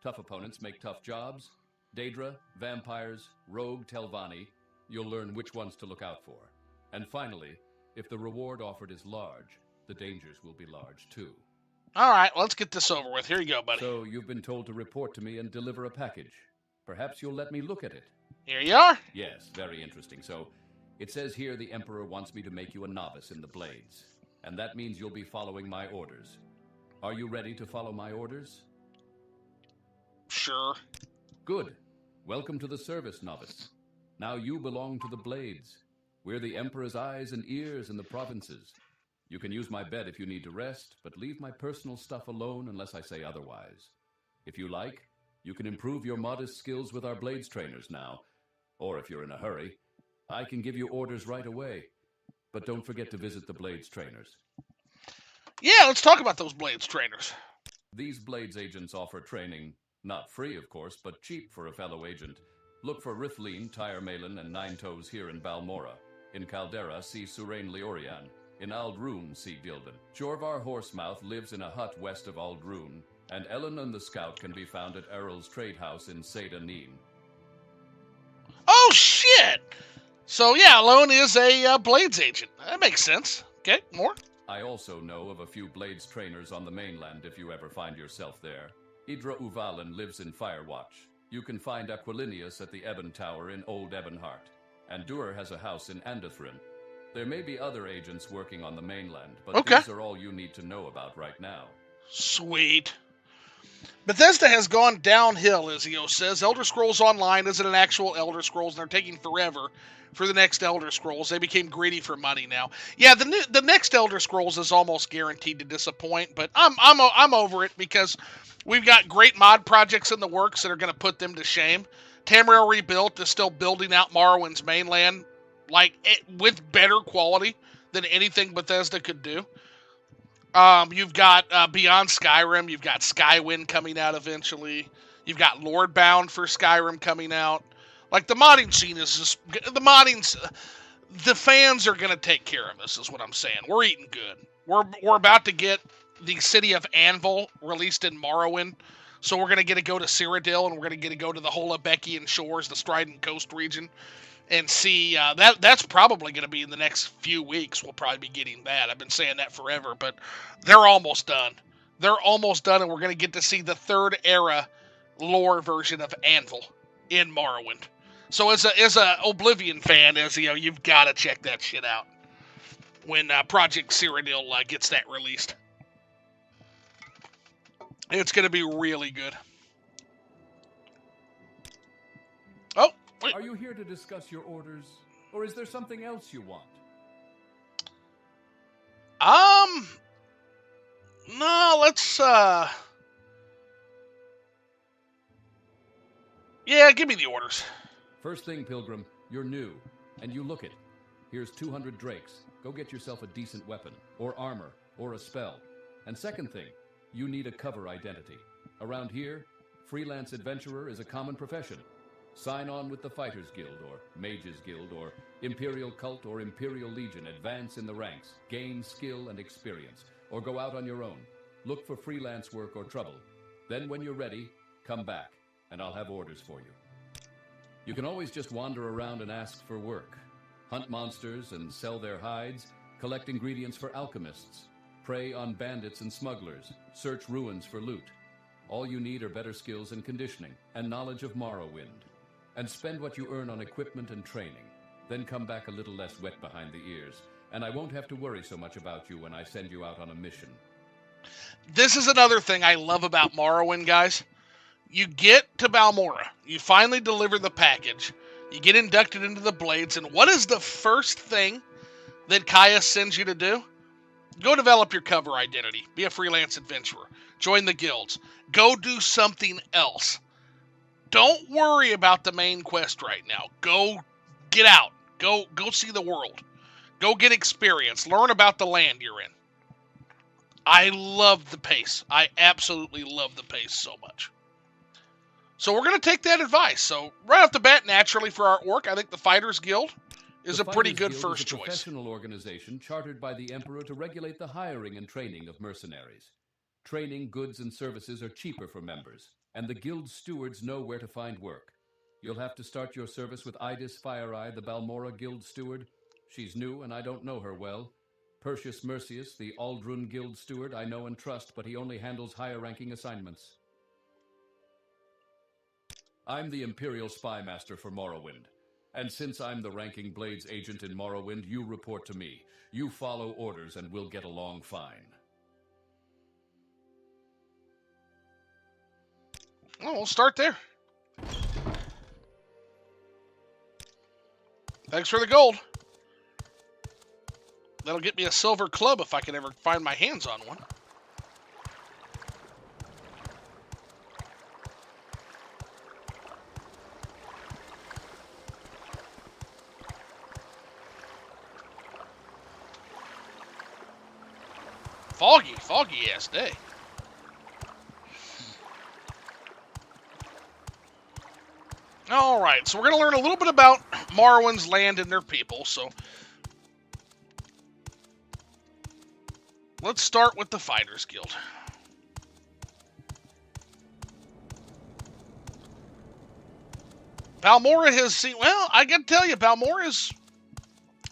Speaker 3: Tough opponents make tough jobs. Daedra, vampires, rogue Telvanni, you'll learn which ones to look out for. And finally, if the reward offered is large, the dangers will be large too.
Speaker 1: All right, let's get this over with. Here you go, buddy.
Speaker 3: So you've been told to report to me and deliver a package. Perhaps you'll let me look at it.
Speaker 1: Here you are.
Speaker 3: Yes, very interesting. So, it says here the Emperor wants me to make you a novice in the Blades. And that means you'll be following my orders. Are you ready to follow my orders?
Speaker 1: Sure.
Speaker 3: Good. Welcome to the service, novice. Now you belong to the Blades. We're the Emperor's eyes and ears in the provinces. You can use my bed if you need to rest, but leave my personal stuff alone unless I say otherwise. If you like, You can improve your modest skills with our blades trainers now. Or if you're in a hurry, I can give you orders right away. But don't forget to visit the blades trainers.
Speaker 1: Yeah, let's talk about those blades trainers.
Speaker 3: These blades agents offer training, not free of course, but cheap for a fellow agent. Look for Rithleen, Tyre Malin, and Nine Toes here in Balmora. In Caldera, see Surain Leorian. In Aldrune, see Gildan. Jorvar Horsemouth lives in a hut west of Aldrune, and Ellen and the Scout can be found at Errol's Trade House in Seda Neen.
Speaker 1: Oh, shit! So, yeah, Alone is a blades agent. That makes sense. Okay, more?
Speaker 3: I also know of a few blades trainers on the mainland if you ever find yourself there. Idra Uvalin lives in Firewatch. You can find Aquilinius at the Ebon Tower in Old Ebonheart. And Dur has a house in Andathrin. There may be other agents working on the mainland, but these are all you need to know about right now.
Speaker 1: Sweet. Bethesda has gone downhill, Izio says. Elder Scrolls Online isn't an actual Elder Scrolls, and they're taking forever for the next Elder Scrolls. They became greedy for money now. Yeah, the next Elder Scrolls is almost guaranteed to disappoint, but I'm over it because we've got great mod projects in the works that are going to put them to shame. Tamriel Rebuilt is still building out Morrowind's mainland with better quality than anything Bethesda could do. You've got Beyond Skyrim. You've got Skywind coming out eventually. You've got Lordbound for Skyrim coming out. Like, the modding scene is just... The fans are going to take care of this, is what I'm saying. We're eating good. We're about to get the city of Anvil released in Morrowind. So we're going to get to go to Cyrodiil, and we're going to get to go to the Holabekian Shores, the Strident Coast region, and see... that's probably going to be in the next few weeks. We'll probably be getting that. I've been saying that forever, but they're almost done. They're almost done, and we're going to get to see the third era lore version of Anvil in Morrowind. So as a Oblivion fan, you've got to check that shit out when Project Cyrodiil gets that released. It's going to be really good. Oh, wait.
Speaker 3: Are you here to discuss your orders, or is there something else you want?
Speaker 1: No, let's, yeah, give me the orders.
Speaker 3: First thing, Pilgrim, you're new, and you look it. Here's 200 drakes. Go get yourself a decent weapon, or armor, or a spell. And second thing, you need a cover identity. Around here, freelance adventurer is a common profession. Sign on with the Fighters Guild, or Mages Guild, or Imperial Cult, or Imperial Legion. Advance in the ranks, gain skill and experience, or go out on your own. Look for freelance work or trouble. Then when you're ready, come back, and I'll have orders for you. You can always just wander around and ask for work. Hunt monsters and sell their hides, collect ingredients for alchemists, prey on bandits and smugglers, search ruins for loot. All you need are better skills and conditioning, and knowledge of Morrowind. And spend what you earn on equipment and training. Then come back a little less wet behind the ears, and I won't have to worry so much about you when I send you out on a mission.
Speaker 1: This is another thing I love about Morrowind, guys. You get to Balmora, you finally deliver the package, you get inducted into the Blades, and what is the first thing that Kaya sends you to do? Go develop your cover identity, be a freelance adventurer, join the guilds, go do something else. Don't worry about the main quest right now. Go get out, go see the world, go get experience, learn about the land you're in. I love the pace. I absolutely love the pace so much. So we're going to take that advice. So right off the bat, naturally for our orc, I think the Fighters Guild is a pretty good first choice.
Speaker 3: The professional organization chartered by the Emperor to regulate the hiring and training of mercenaries. Training, goods, and services are cheaper for members, and the guild stewards know where to find work. You'll have to start your service with Idis Fireeye, the Balmora Guild Steward. She's new, and I don't know her well. Perseus Mercius, the Aldrun Guild Steward, I know and trust, but he only handles higher-ranking assignments. I'm the Imperial Spy Master for Morrowind. And since I'm the ranking Blades agent in Morrowind, you report to me. You follow orders and we'll get along fine.
Speaker 1: Oh, we'll start there. Thanks for the gold. That'll get me a silver club if I can ever find my hands on one. foggy ass day. Alright, so we're going to learn a little bit about Morrowind's land and their people, so let's start with the Fighters Guild. Balmora has seen, well, I gotta tell you, Balmora's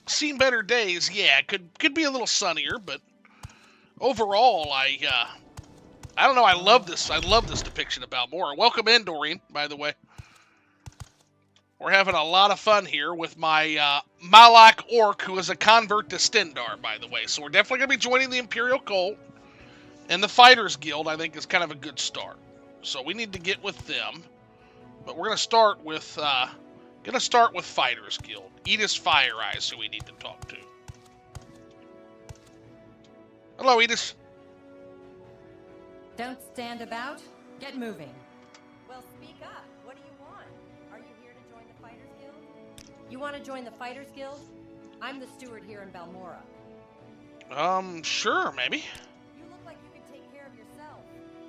Speaker 1: seen better days. Yeah, it could be a little sunnier, but overall, I don't know, I love this depiction of Balmora. Welcome in, Doreen, by the way. We're having a lot of fun here with my Malak Orc, who is a convert to Stendar, by the way. So we're definitely going to be joining the Imperial Cult. And the Fighters Guild, I think, is kind of a good start. So we need to get with them. But we're going to start with Fighters Guild. Edith Fire Eyes, who we need to talk to. Hello, Edith.
Speaker 12: Don't stand about. Get moving. Well, speak up. What do you want? Are you here to join the Fighters Guild? You want to join the Fighters Guild? I'm the steward here in Balmora.
Speaker 1: Sure, maybe.
Speaker 12: You look like you could take care of yourself.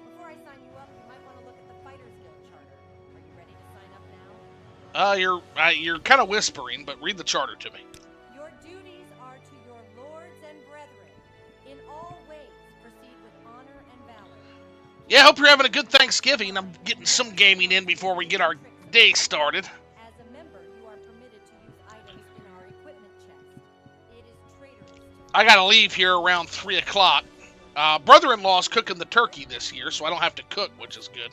Speaker 12: Before I sign you up, you might want to look at the Fighters Guild charter. Are you ready to sign up now?
Speaker 1: You're kind of whispering, but read the charter to me.
Speaker 12: Your duties are to your lords and brethren. In all ways, proceed with honor and valor.
Speaker 1: Yeah, hope you're having a good Thanksgiving. I'm getting some gaming in before we get our day started.
Speaker 12: As a member, you are permitted to use items in our equipment chest. It is traitorous.
Speaker 1: I gotta leave here around 3 o'clock. Brother-in-law's cooking the turkey this year, so I don't have to cook, which is good.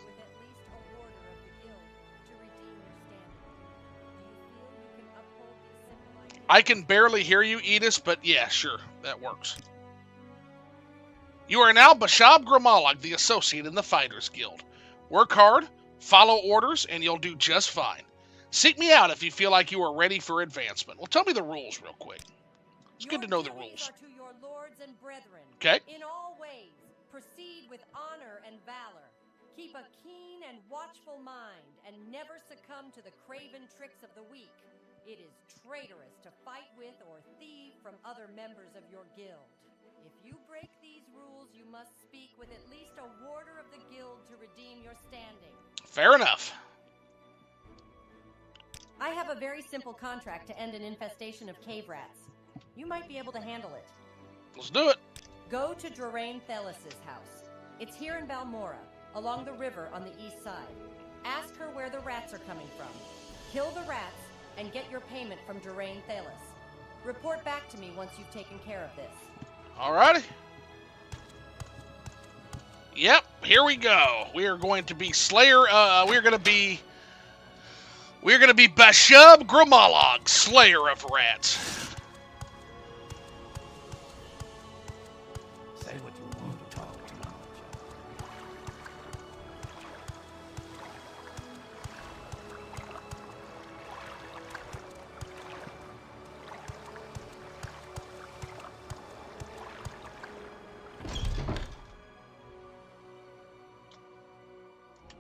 Speaker 1: I can barely hear you, Edith, but yeah, sure, that works. You are now Bashab Gramalag, the associate in the Fighters Guild. Work hard, follow orders, and you'll do just fine. Seek me out if you feel like you are ready for advancement. Well, tell me the rules real quick. It's good to know the rules.
Speaker 12: To your lords and brethren.
Speaker 1: Okay.
Speaker 12: In all ways, proceed with honor and valor. Keep a keen and watchful mind, and never succumb to the craven tricks of the weak. It is traitorous to fight with or thieve from other members of your guild. If you break these rules, you must speak with at least a warder of the guild to redeem your standing.
Speaker 1: Fair enough.
Speaker 12: I have a very simple contract to end an infestation of cave rats. You might be able to handle it.
Speaker 1: Let's do it.
Speaker 12: Go to Drain Thelis' house. It's here in Balmora, along the river on the east side. Ask her where the rats are coming from. Kill the rats and get your payment from Drain Thelis. Report back to me once you've taken care of this.
Speaker 1: Alrighty. Yep, here we go. We are going to be Slayer, we're going to be Bashab Gramalag, Slayer of Rats.
Speaker 6: Say what you want to talk to me.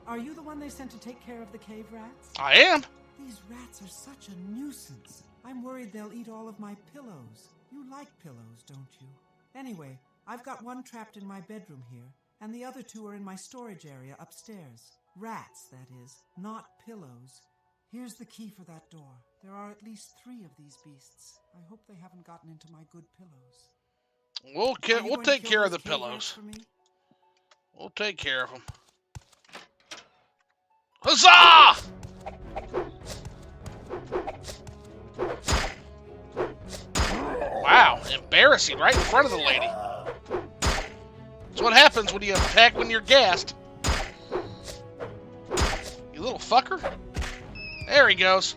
Speaker 7: Are you the one they sent to take care of the cave rats?
Speaker 1: I am.
Speaker 7: These rats are such a nuisance. I'm worried they'll eat all of my pillows. You like pillows, don't you? Anyway, I've got one trapped in my bedroom here, and the other two are in my storage area upstairs. Rats, that is, not pillows. Here's the key for that door. There are at least 3 of these beasts. I hope they haven't gotten into my good pillows.
Speaker 1: We'll take care of the pillows. We'll take care of them. Huzzah! Wow, embarrassing right in front of the lady. That's what happens when you attack when you're gassed. You little fucker. There he goes.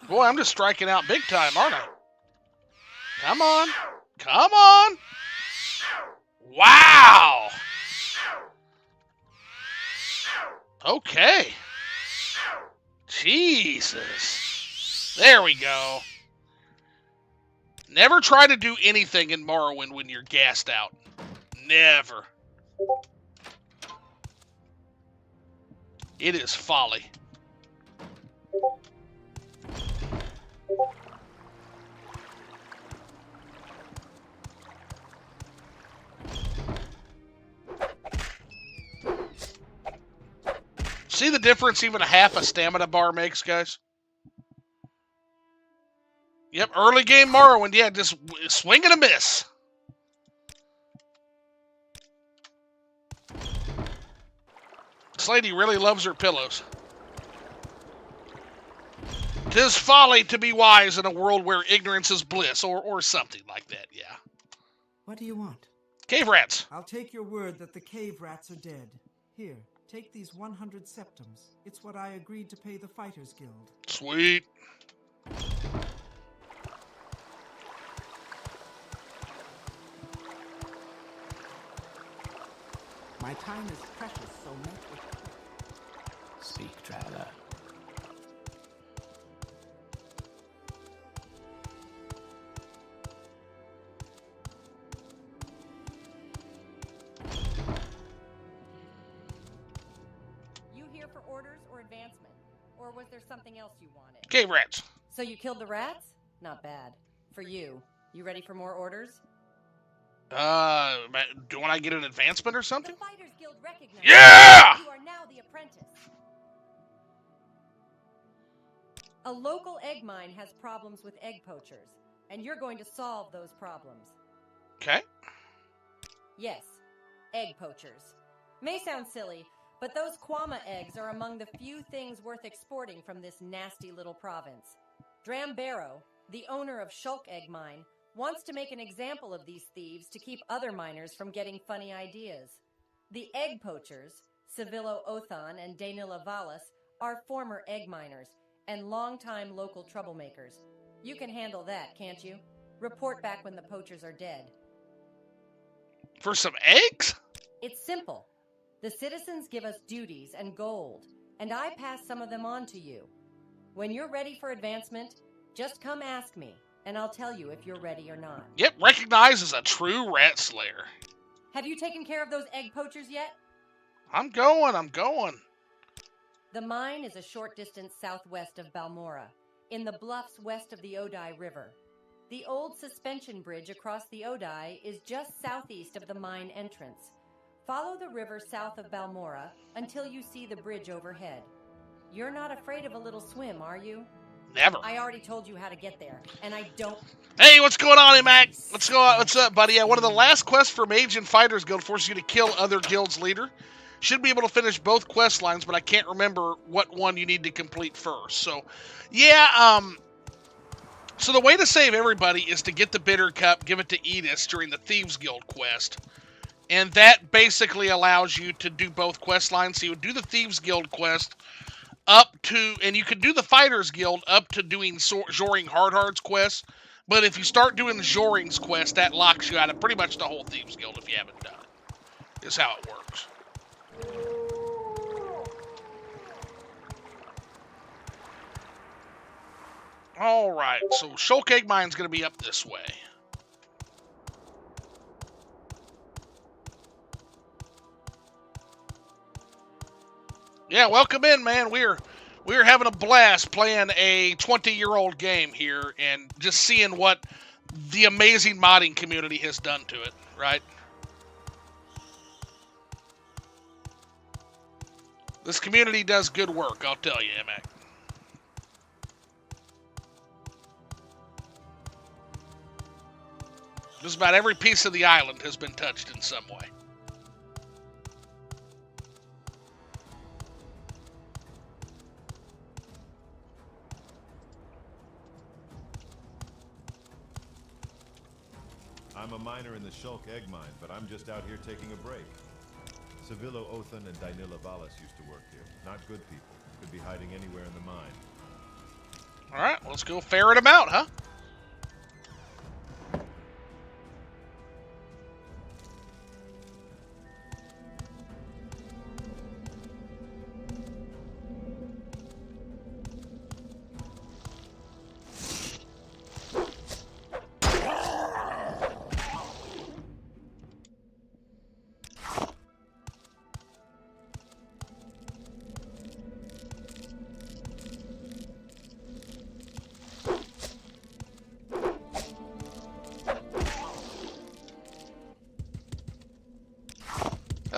Speaker 1: Boy, I'm just striking out big time, aren't I? Come on. Come on. Wow. Okay. Jesus. There we go. Never try to do anything in Morrowind when you're gassed out. Never. It is folly. See the difference even a half a stamina bar makes, guys? Yep, early game Morrowind, yeah, just swing and a miss. This lady really loves her pillows. 'Tis folly to be wise in a world where ignorance is bliss, or something like that, yeah.
Speaker 7: What do you want?
Speaker 1: Cave rats.
Speaker 7: I'll take your word that the cave rats are dead. Here, take these 100 septums. It's what I agreed to pay the Fighters Guild.
Speaker 1: Sweet.
Speaker 7: My time is precious, so make it quick.
Speaker 6: Speak, traveler.
Speaker 12: You here for orders or advancement? Or was there something else you wanted?
Speaker 1: Cave rats.
Speaker 12: So you killed the rats? Not bad. For you. You ready for more orders?
Speaker 1: Do I get an advancement or something?
Speaker 12: The Fighters Guild recognizes
Speaker 1: Yeah!
Speaker 12: you are now the apprentice. A local egg mine has problems with egg poachers, and you're going to solve those problems.
Speaker 1: Okay.
Speaker 12: Yes, egg poachers. May sound silly, but those Kwama eggs are among the few things worth exporting from this nasty little province. Drambaro, the owner of Shulk Egg Mine, wants to make an example of these thieves to keep other miners from getting funny ideas. The egg poachers, Civillo Othan and Danila Valas, are former egg miners and longtime local troublemakers. You can handle that, can't you? Report back when the poachers are dead.
Speaker 1: For some eggs?
Speaker 12: It's simple. The citizens give us duties and gold, and I pass some of them on to you. When you're ready for advancement, just come ask me, and I'll tell you if you're ready or not.
Speaker 1: Yep, recognized as a true rat slayer.
Speaker 12: Have you taken care of those egg poachers yet?
Speaker 1: I'm going.
Speaker 12: The mine is a short distance southwest of Balmora, in the bluffs west of the Odai River. The old suspension bridge across the Odai is just southeast of the mine entrance. Follow the river south of Balmora until you see the bridge overhead. You're not afraid of a little swim, are you?
Speaker 1: Never.
Speaker 12: I already told you how to get there, and I don't...
Speaker 1: Hey, what's going on, Mac? What's up, buddy? Yeah, one of the last quests for Mage and Fighters Guild forces you to kill other guild's leader. Should be able to finish both quest lines, but I can't remember what one you need to complete first. So, yeah, so the way to save everybody is to get the Bitter Cup, give it to Edis during the Thieves Guild quest. And that basically allows you to do both quest lines. So you would do the Thieves Guild quest up to, and you could do the Fighters Guild up to doing Zoring Hardheart's quest. But if you start doing the Zoring's quest, that locks you out of pretty much the whole Thieves Guild if you haven't done it. Is how it works. Alright, so Shulk Egg Mine's going to be up this way. Yeah, welcome in, man. We're having a blast playing a 20-year-old game here and just seeing what the amazing modding community has done to it, right? This community does good work, I'll tell you, Mac. Just about every piece of the island has been touched in some way.
Speaker 10: I'm a miner in the Shulk Egg Mine, but I'm just out here taking a break. Civillo Othan and Danila Valas used to work here. Not good people. Could be hiding anywhere in the mine.
Speaker 1: Alright, let's go ferret them out, huh?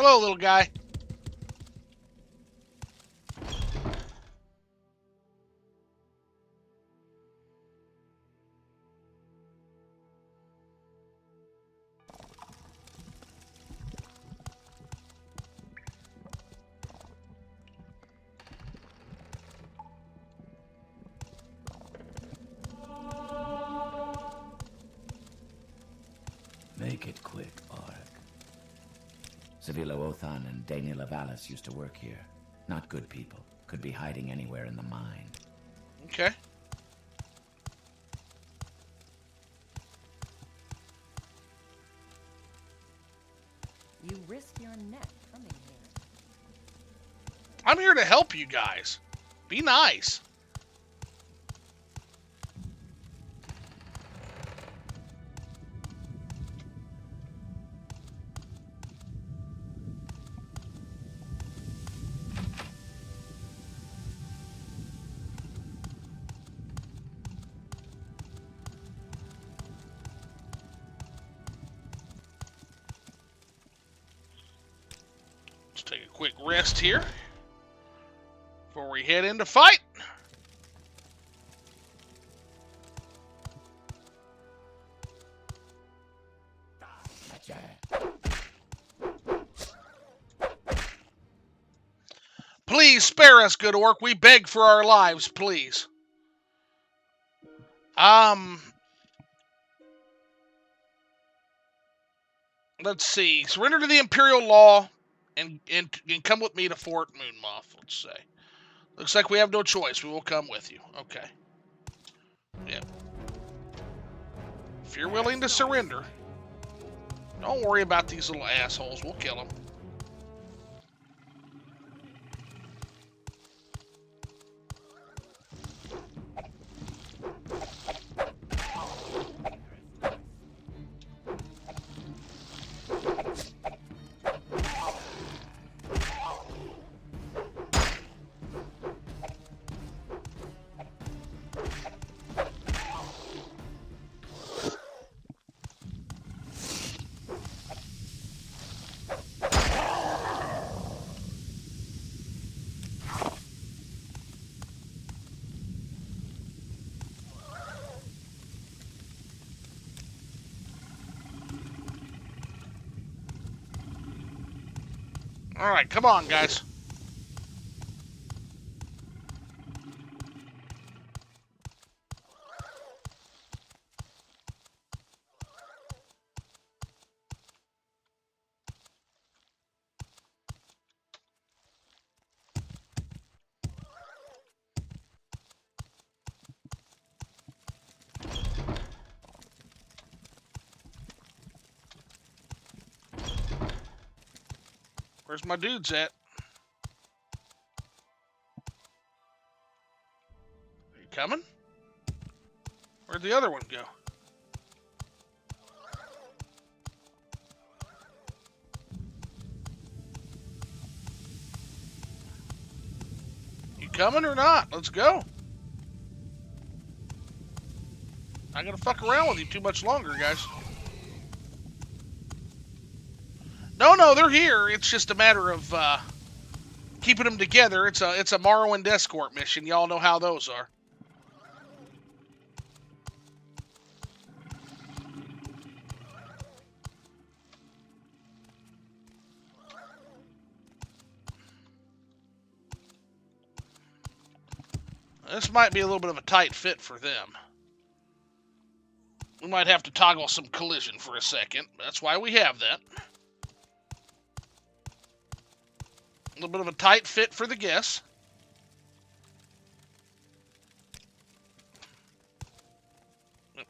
Speaker 1: Whoa, little guy.
Speaker 6: Make it quick, Ark. Sevilla Othan and Daniel Avalis used to work here. Not good people. Could be hiding anywhere in the mine.
Speaker 1: Okay.
Speaker 12: You risk your neck coming here.
Speaker 1: I'm here to help you guys. Be nice. Let's take a quick rest here before we head into fight. Please spare us, good orc. We beg for our lives, please. Let's see. Surrender to the Imperial law and come with me to Fort Moonmoth, let's say. Looks like we have no choice. We will come with you. Okay. Yep. If you're willing to surrender, don't worry about these little assholes. We'll kill them. All right, come on, guys. Where's my dudes at? Are you coming? Where'd the other one go? You coming or not? Let's go. Not gonna fuck around with you too much longer, guys. No, they're here. It's just a matter of keeping them together. It's a Morrowind escort mission. Y'all know how those are. This might be a little bit of a tight fit for them. We might have to toggle some collision for a second. That's why we have that. A little bit of a tight fit for the guests.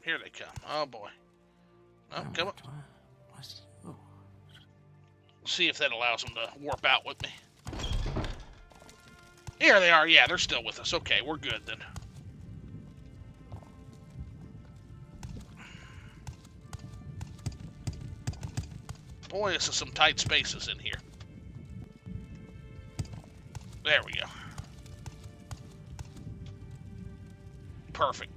Speaker 1: Here they come. Oh, boy. Oh, come on. See if that allows them to warp out with me. Here they are. Yeah, they're still with us. Okay, we're good then. Boy, this is some tight spaces in here. There we go. Perfect.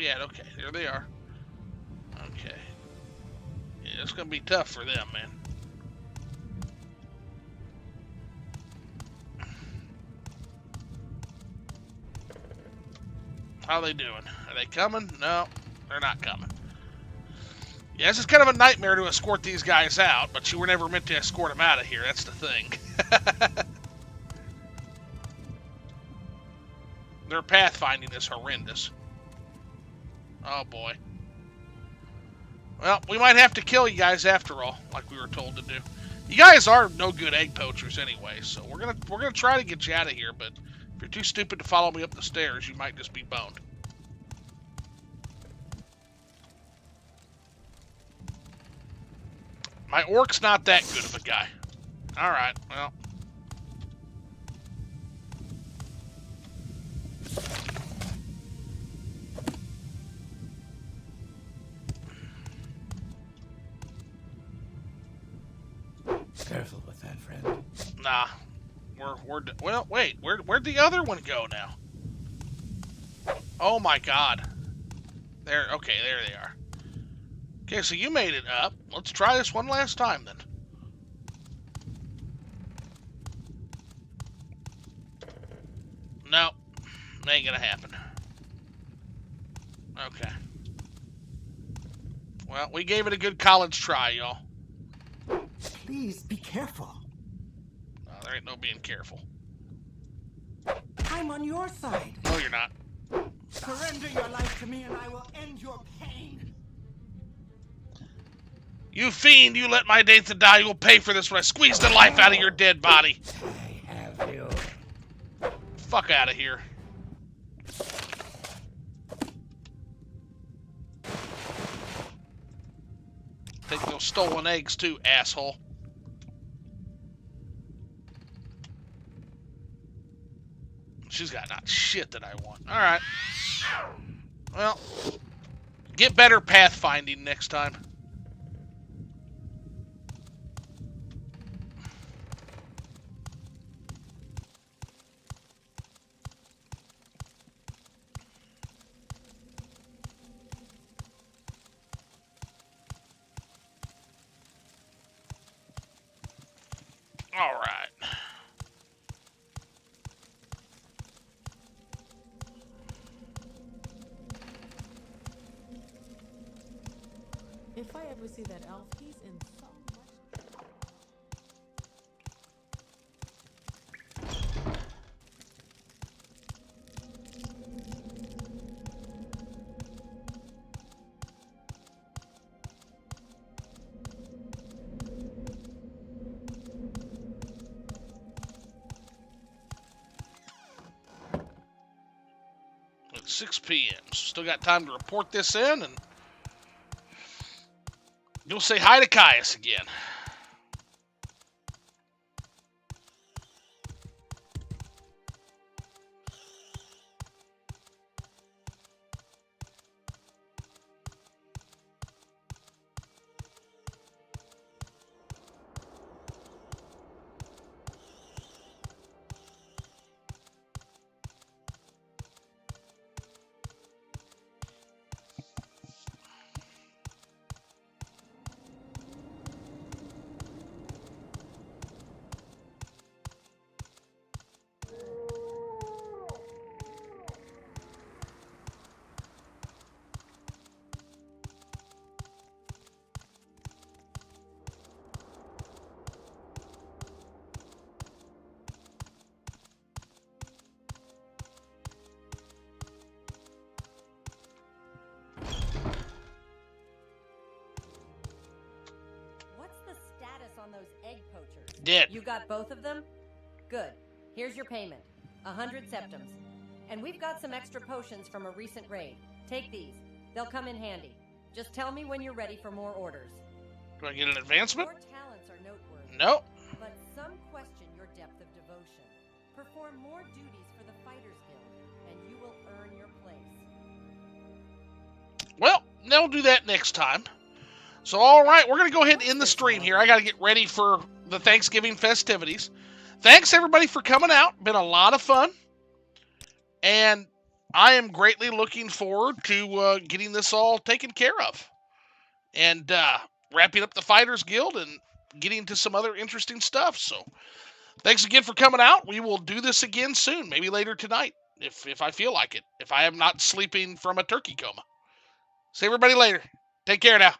Speaker 1: yet. Okay, there they are. Okay. Yeah, it's gonna be tough for them, man. How are they doing? Are they coming? No, they're not coming. Yeah, this is kind of a nightmare to escort these guys out, but you were never meant to escort them out of here. That's the thing. Their pathfinding is horrendous. Oh, boy. Well, we might have to kill you guys after all, like we were told to do. You guys are no good egg poachers anyway, so we're gonna try to get you out of here, but if you're too stupid to follow me up the stairs, you might just be boned. My orc's not that good of a guy. Alright, well.
Speaker 6: Careful with that, friend.
Speaker 1: Nah. Well, wait, where'd the other one go now? Oh my god. Okay, there they are. Okay, so you made it up. Let's try this one last time, then. No. Ain't gonna happen. Okay. Well, we gave it a good college try, y'all.
Speaker 7: Please, be careful.
Speaker 1: No, there ain't no being careful.
Speaker 7: I'm on your side.
Speaker 1: No, you're not.
Speaker 7: Surrender your life to me and I will end your pain.
Speaker 1: You fiend, you let my Dathan die, you will pay for this when I squeeze the life out of your dead body.
Speaker 6: I have you.
Speaker 1: Fuck out of here. Take those stolen eggs too, asshole. She's got not shit that I want. Alright. Well, get better pathfinding next time. All right.
Speaker 9: If I ever see that elf, he's in so much trouble.
Speaker 1: It's 6 p.m. Still got time to report this in, and you'll say hi to Caius again.
Speaker 12: On those egg poachers.
Speaker 1: Dead.
Speaker 12: You got both of them? Good. Here's your payment. 100 septums. And we've got some extra potions from a recent raid. Take these. They'll come in handy. Just tell me when you're ready for more orders.
Speaker 1: Do I get an advancement?
Speaker 12: Your talents are noteworthy.
Speaker 1: Nope.
Speaker 12: But some question your depth of devotion. Perform more duties for the Fighters Guild, and you will earn your place.
Speaker 1: Well, they'll do that next time. So, all right, we're going to go ahead and end the stream here. I got to get ready for the Thanksgiving festivities. Thanks, everybody, for coming out. Been a lot of fun. And I am greatly looking forward to getting this all taken care of and wrapping up the Fighters Guild and getting to some other interesting stuff. So thanks again for coming out. We will do this again soon, maybe later tonight if I feel like it, if I am not sleeping from a turkey coma. See everybody later. Take care now.